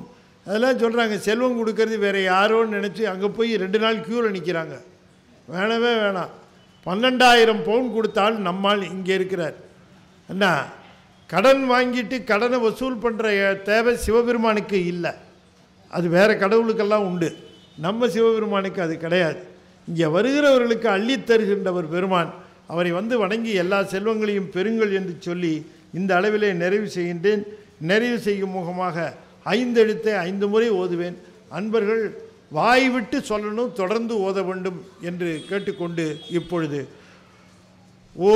அதெல்லாம் சொல்கிறாங்க, செல்வம் கொடுக்கறது வேறு யாரோன்னு நினச்சி அங்கே போய் 2 நாள் க்யூவில் நிற்கிறாங்க. வேணவே வேணாம். 12,000 பவுன் கொடுத்தால் நம்மால் இங்கே இருக்கிறார். என்ன கடன் வாங்கிட்டு கடனை வசூல் பண்ணுற தேவை சிவபெருமானுக்கு இல்லை, அது வேறு கடவுளுக்கெல்லாம் உண்டு. நம்ம சிவபெருமானுக்கு அது கிடையாது. இங்கே வருகிறவர்களுக்கு அள்ளித் தருகின்றவர் பெருமான். அவரை வந்து வணங்கி எல்லா செல்வங்களையும் பெறுங்கள் என்று சொல்லி இந்த அளவிலே நிறைவு செய்கின்றேன். நிறைவு செய்யும் முகமாக 5 எழுத்தை 5 முறை ஓதுவேன். அன்பர்கள் வாய் விட்டு சொல்லணும், தொடர்ந்து ஓத வேண்டும் என்று கேட்டுக்கொண்டு இப்பொழுது ஓ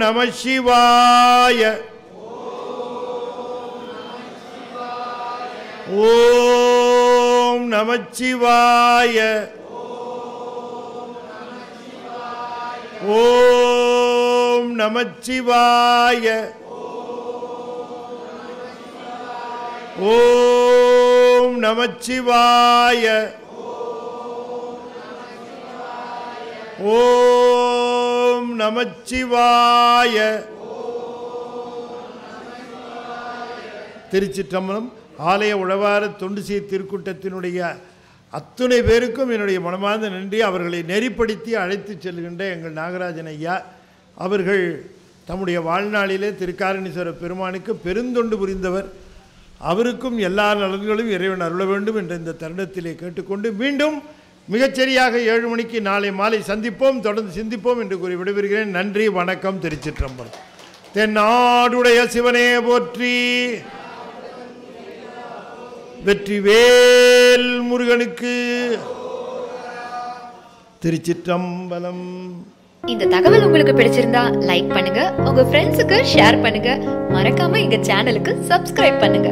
நம சிவாய, ஓம் நமச்சிவாய, ஓம் நமச்சிவாய, ஓம் நமச்சிவாய, ஓம் நமச்சிவாய. திருச்சிற்றம்பலம். ஆலய உழவார தொண்டு சீர் திருக்கூட்டத்தினுடைய அத்துணை பேருக்கும் என்னுடைய மனமார்ந்த நன்றி. அவர்களை நெறிப்படுத்தி அழைத்து செல்கின்ற எங்கள் நாகராஜன் ஐயா அவர்கள் தம்முடைய வாழ்நாளிலே திருக்காரணீஸ்வர பெருமானுக்கு பெருந்தொண்டு புரிந்தவர். அவருக்கும் எல்லா நலன்களும் இறைவன் அருள வேண்டும் என்ற இந்த தருணத்திலே கேட்டுக்கொண்டு மீண்டும் மிகச்சரியாக 7 மணிக்கு நாளை மாலை சந்திப்போம், தொடர்ந்து சிந்திப்போம் என்று கூறி விடைபெறுகிறேன். நன்றி, வணக்கம். திருச்சிற்றம்பலம். தென்னாடுடைய சிவனே போற்றி, வெற்றிவேல் முருகனுக்கு. திருச்சிற்றம்பலம். இந்த தகவல் உங்களுக்கு பிடிச்சிருந்தா லைக் பண்ணுங்க, உங்க ஃப்ரெண்ட்ஸுக்கு ஷேர் பண்ணுங்க, மறக்காம எங்க சேனலுக்கு சப்ஸ்கிரைப் பண்ணுங்க.